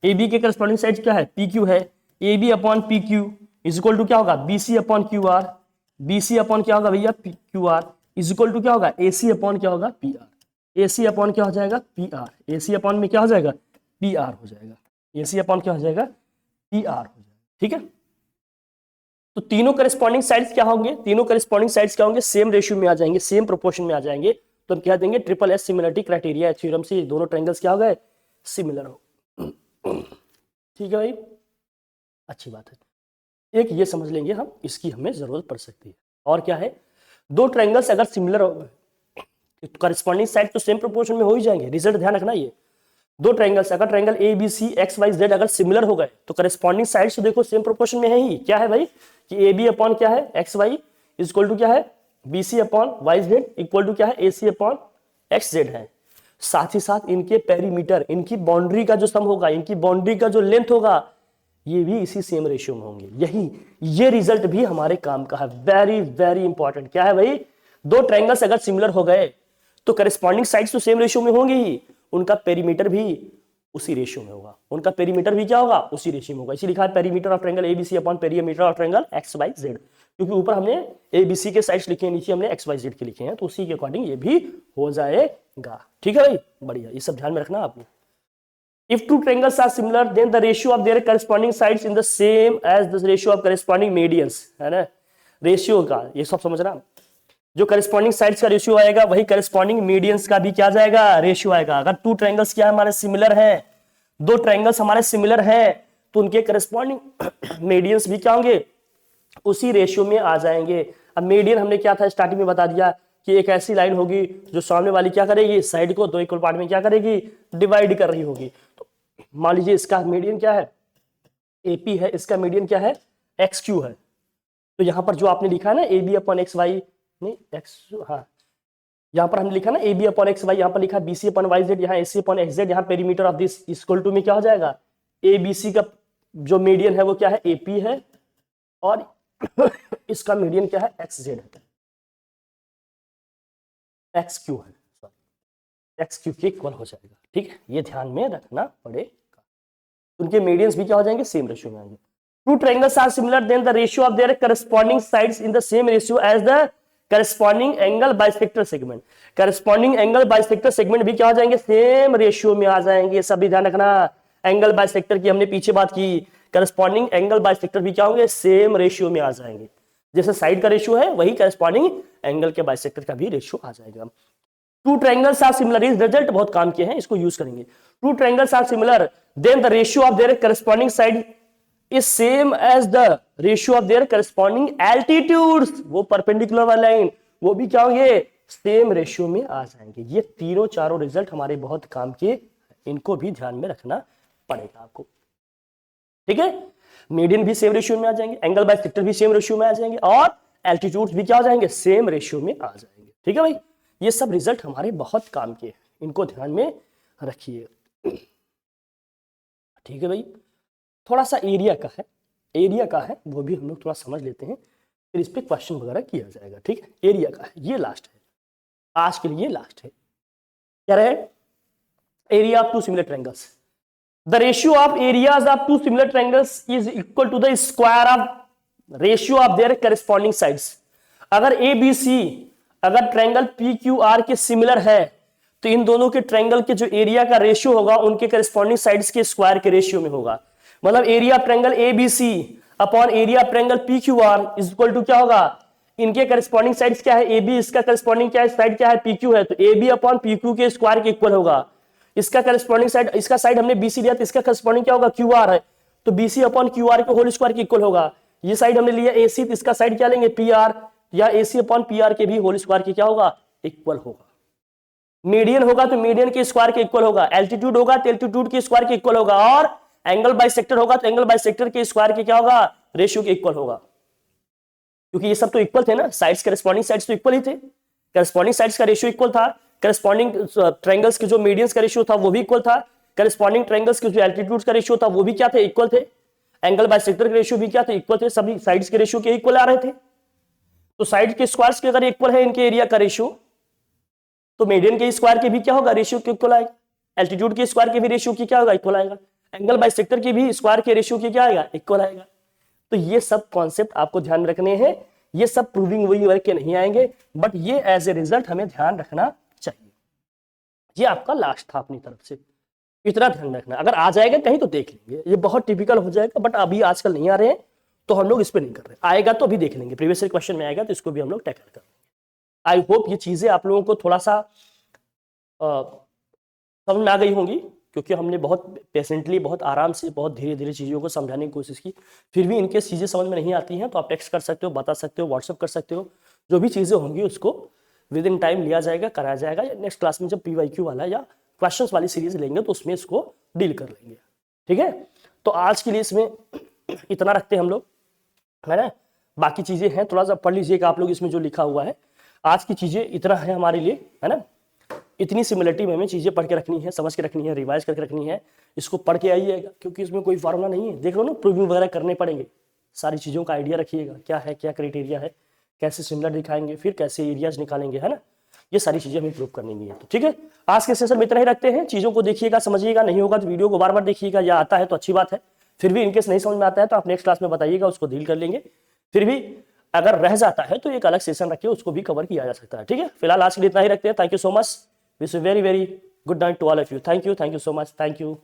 A B के करस्पॉन्डिंग साइड क्या है, पी क्यू है। A B upon P Q is equal to क्या होगा, B C upon Q R. B C upon क्या होगा भैया, Q R is equal to क्या होगा, ए सी अपॉन क्या होगा, P R. A C upon क्या हो जाएगा, P R. A C upon में क्या हो जाएगा, पी आर हो जाएगा। ए सी अपॉन क्या हो जाएगा, पी आर हो जाएगा। ठीक है, तो तीनों करस्पॉन्डिंग साइड्स क्या होंगे, तीनों करस्पॉन्डिंग साइड्स क्या होंगे, सेम रेशियो में आ जाएंगे, सेम प्रोपोर्शन में आ जाएंगे। तो हम क्या देंगे, triple S similarity criteria theorem से दोनों ट्रायंगल्स क्या हो गए, सिमिलर हो। ठीक है भाई, अच्छी बात है। एक ये समझ लेंगे हम, इसकी हमें जरूरत पड़ सकती है। और क्या है, दो ट्रायंगल्स अगर सिमिलर हो गए तो करस्पॉन्डिंग साइड तो सेम प्रोपोर्शन में हो ही जाएंगे। रिजल्ट ध्यान रखना, ये दो ट्रायंगल्स अगर triangle A B C X Y Z अगर सिमिलर हो गए तो करस्पॉन्डिंग साइड्स तो देखो सेम प्रोपोर्शन में है ही। क्या है भाई, कि ए बी अपॉन क्या है, X Y is equal to क्या है, B C upon Y Z equal to क्या है, A C upon X Z है। साथ ही साथ इनके पेरीमीटर, इनकी बाउंड्री का जो सम होगा, इनकी बाउंड्री का जो लेंथ होगा, ये भी इसी सेम रेशियो में होंगे। यही ये रिजल्ट भी हमारे काम का है, वेरी वेरी इंपॉर्टेंट। क्या है भाई, दो ट्रायंगल्स अगर सिमिलर हो गए तो करस्पॉन्डिंग साइड्स तो सेम रेशियो में होंगे ही, उनका पेरीमीटर भी उसी रेशियो में होगा, उनका पेरीमीटर भी क्या होगा, उसी रेशियो में होगा। इसी लिखा है perimeter of triangle ABC upon perimeter of triangle X Y Z, क्योंकि ऊपर हमने एबीसी के साइड्स लिखे हैं, नीचे हमने एक्स वाई जेड के लिखे हैं, तो उसी के अकॉर्डिंग ये भी हो जाएगा। ठीक है भाई, बढ़िया, ये सब ध्यान में रखना आपने। If two triangles are similar, then the ratio of their corresponding sides in the same as the ratio of corresponding medians, है ना, रेशियो का ये सब समझना। जो करस्पॉन्डिंग साइड्स का रेशियो आएगा वही करस्पॉन्डिंग मीडियंस का भी क्या जाएगा, रेशियो आएगा। अगर टू ट्रायंगल्स क्या हमारे सिमिलर हैं, दो ट्रायंगल्स हमारे सिमिलर हैं, तो उनके करस्पॉन्डिंग मीडियंस भी क्या होंगे, उसी रेशियो में आ जाएंगे। अब मीडियन हमने क्या था स्टार्टिंग में बता दिया कि एक ऐसी लाइन होगी जो सामने वाली क्या करेगी, साइड को दो इक्वल पार्ट में क्या करेगी, डिवाइड कर रही होगी। तो मान लीजिए इसका मीडियन क्या है, AP है, इसका मीडियन क्या है, XQ है। तो यहाँ पर जो आपने लिखा है ना AB अपॉन एक्स वाई, नहीं एक्स, हाँ यहाँ पर हमने लिखा ना AB अपॉन एक्स वाई, यहाँ पर लिखा BC अपॉन वाई जेड, यहाँ AC अपॉन एक्स जेड, यहाँ perimeter of this equal to में क्या हो जाएगा, ABC का जो मीडियन है वो क्या है, AP है, और इसका मीडियन क्या है, XZ है, XQ है, सॉरी XQ के इक्वल हो जाएगा। ठीक है, ये ध्यान में रखना पड़ेगा। उनके मीडियंस भी क्या हो जाएंगे, सेम रेशियो में आएंगे। Two triangles are similar, then the ratio of their corresponding sides in the same ratio as the corresponding angle bisector segment. Corresponding angle bisector segment भी क्या हो जाएंगे, सेम रेशियो में आ जाएंगे। सब भी ध्यान रखना, एंगल बाइसेक्टर की हमने पीछे बात की, करस्पॉन्डिंग एंगल बाइसेक्टर भी क्या होंगे, सेम रेशियो में आ जाएंगे। जैसे साइड का रेशियो है वही करस्पॉन्डिंग एंगल के बाइसेक्टर का भी रेशियो आ जाएगा। टू ट्रायंगल्स आर सिमिलर, इस रिजल्ट बहुत काम के हैं, इसको यूज करेंगे। Two triangles are similar, then the ratio of their corresponding side is same as the ratio of their corresponding altitudes, वो परपेंडिकुलर वाला लाइन वो भी क्या होंगे, सेम रेशियो में आ जाएंगे। ये तीनों चारों रिजल्ट हमारे बहुत काम के, इनको भी ध्यान में रखना पड़ेगा आपको। ठीक है, मीडियन भी सेम रेशियो में आ जाएंगे, एंगल बाइसेक्टर भी सेम रेशियो में आ जाएंगे, और एल्टीट्यूड्स भी क्या हो जाएंगे, सेम रेशियो में आ जाएंगे। ठीक है भाई, ये सब रिजल्ट हमारे बहुत काम के, इनको ध्यान में रखिए। ठीक है भाई, थोड़ा सा एरिया का है, एरिया का है वो भी हम लोग थोड़ा समझ लेते हैं, फिर इस पे क्वेश्चन वगैरह किया जाएगा। ठीक है, एरिया का है, ये लास्ट है आज के लिए, लास्ट है। क्या रहे, area of two similar triangles, the ratio of areas of two similar triangles is equal to the square of ratio of their corresponding sides. अगर ABC, अगर ट्रायंगल PQR के सिमिलर है तो इन दोनों के ट्रायंगल के जो एरिया का रेशियो होगा उनके करस्पॉन्डिंग साइड्स के स्क्वायर के रेशियो में होगा। मतलब area of triangle ABC upon area of triangle PQR is equal to क्या होगा, इनके करस्पॉन्डिंग साइड्स क्या है, AB, इसका करस्पॉन्डिंग क्या है, साइड क्या है, PQ है, तो AB अपॉन PQ के स्क्वायर के इक्वल होगा। इसका करस्पॉन्डिंग साइड, इसका साइड हमने BC लिया तो इसका करस्पॉन्डिंग क्या होगा, QR है, तो BC अपॉन QR के होल स्क्वायर के इक्वल होगा। ये साइड हमने लिया AC, तो इसका साइड क्या लेंगे, PR, या AC अपॉन PR के भी होल स्क्वायर के क्या होगा, इक्वल होगा। मीडियन होगा तो मीडियन के स्क्वायर के इक्वल होगा, एल्टीट्यूड होगा तो एल्टीट्यूड के स्क्वायर के इक्वल होगा, और एंगल बाइसेक्टर होगा तो एंगल बाइसेक्टर के स्क्वायर के क्या होगा, रेशियो के इक्वल होगा। क्योंकि ये सब तो इक्वल थे ना, साइड्स, करस्पॉन्डिंग साइड्स तो इक्वल ही थे, करस्पॉन्डिंग साइड्स का रेशियो इक्वल था, करस्पॉन्डिंग ट्रायंगल्स के जो मीडियंस का रेशियो था वो भी इक्वल था, करस्पॉन्डिंग ट्रायंगल्स के जो एल्टीट्यूड्स का रेशियो था वो भी क्या थे, इक्वल थे, एंगल बाइसेक्टर के रेशियो भी क्या थे, इक्वल थे, सभी साइड्स के रेशियो के इक्वल आ रहे थे। तो साइड के स्क्वायर्स के अगर इक्वल है इनके एरिया का रेशियो, तो मीडियन के स्क्वायर के भी क्या होगा, रेशियो के इक्वल आएगा, एल्टीट्यूड के स्क्वायर के भी रेशियो की क्या होगा, इक्वल आएगा, एंगल बाइसेक्टर के भी स्क्वायर के रेशियो की क्या आएगा, इक्वल आएगा। तो ये सब कॉन्सेप्ट आपको ध्यान रखने हैं, ये सब प्रूविंग वर्क के नहीं आएंगे, बट ये एज ए रिजल्ट हमें ध्यान रखना चाहिए। ये आपका लास्ट था अपनी तरफ से, इतना ध्यान रखना। अगर आ जाएगा कहीं तो देख लेंगे, ये बहुत टिपिकल हो जाएगा, बट अभी आजकल नहीं आ रहे हैं तो हम लोग इस पर नहीं कर रहे, आएगा तो अभी देख लेंगे, प्रीवियस क्वेश्चन में आएगा तो इसको भी हम लोग टैकल कर लेंगे। आई होप ये चीजें आप लोगों को थोड़ा सा समझ में आ गई होंगी, क्योंकि हमने बहुत पेशेंटली, बहुत आराम से, बहुत धीरे धीरे चीज़ों को समझाने की कोशिश की। फिर भी इनके चीज़ें समझ में नहीं आती हैं तो आप टेक्स्ट कर सकते हो, बता सकते हो, व्हाट्सअप कर सकते हो, जो भी चीज़ें होंगी उसको विद इन टाइम लिया जाएगा, कराया जाएगा, या नेक्स्ट क्लास में जब PYQ वाला या क्वेश्चंस वाली सीरीज लेंगे तो उसमें इसको डील कर लेंगे। ठीक है, तो आज के लिए इसमें इतना रखते हैं हम लोग, है ना। बाकी चीज़ें हैं, थोड़ा सा पढ़ लीजिएगा आप लोग, इसमें जो लिखा हुआ है। आज की चीज़ें इतना है हमारे लिए, है ना। इतनी सिमिलरिटी में हमें चीज़ें पढ़ के रखनी है, समझ के रखनी है, रिवाइज करके रखनी है, इसको पढ़ के आइएगा, क्योंकि इसमें कोई फार्मूला नहीं है। देख लो ना, प्रूविंग वगैरह करने पड़ेंगे, सारी चीज़ों का आइडिया रखिएगा, क्या है, क्या क्राइटेरिया है, कैसे सिमिलर दिखाएंगे, फिर कैसे एरियाज निकालेंगे, है ना। ये सारी चीज़ें हमें प्रूव करनी है। तो ठीक है, आज के सेशन में इतना ही रखते हैं। चीज़ों को देखिएगा, समझिएगा, नहीं होगा तो वीडियो को बार बार देखिएगा, या आता है तो अच्छी बात है, फिर भी इनकेस नहीं समझ में आता है तो आप नेक्स्ट क्लास में बताइएगा, उसको डील कर लेंगे। फिर भी अगर रह जाता है तो एक अलग सेशन रखिए, उसको भी कवर किया जा सकता है। ठीक है, फिलहाल आज के लिए इतना ही रखते हैं। Thank you so much, wish you very very good night to all of you. Thank you so much, thank you.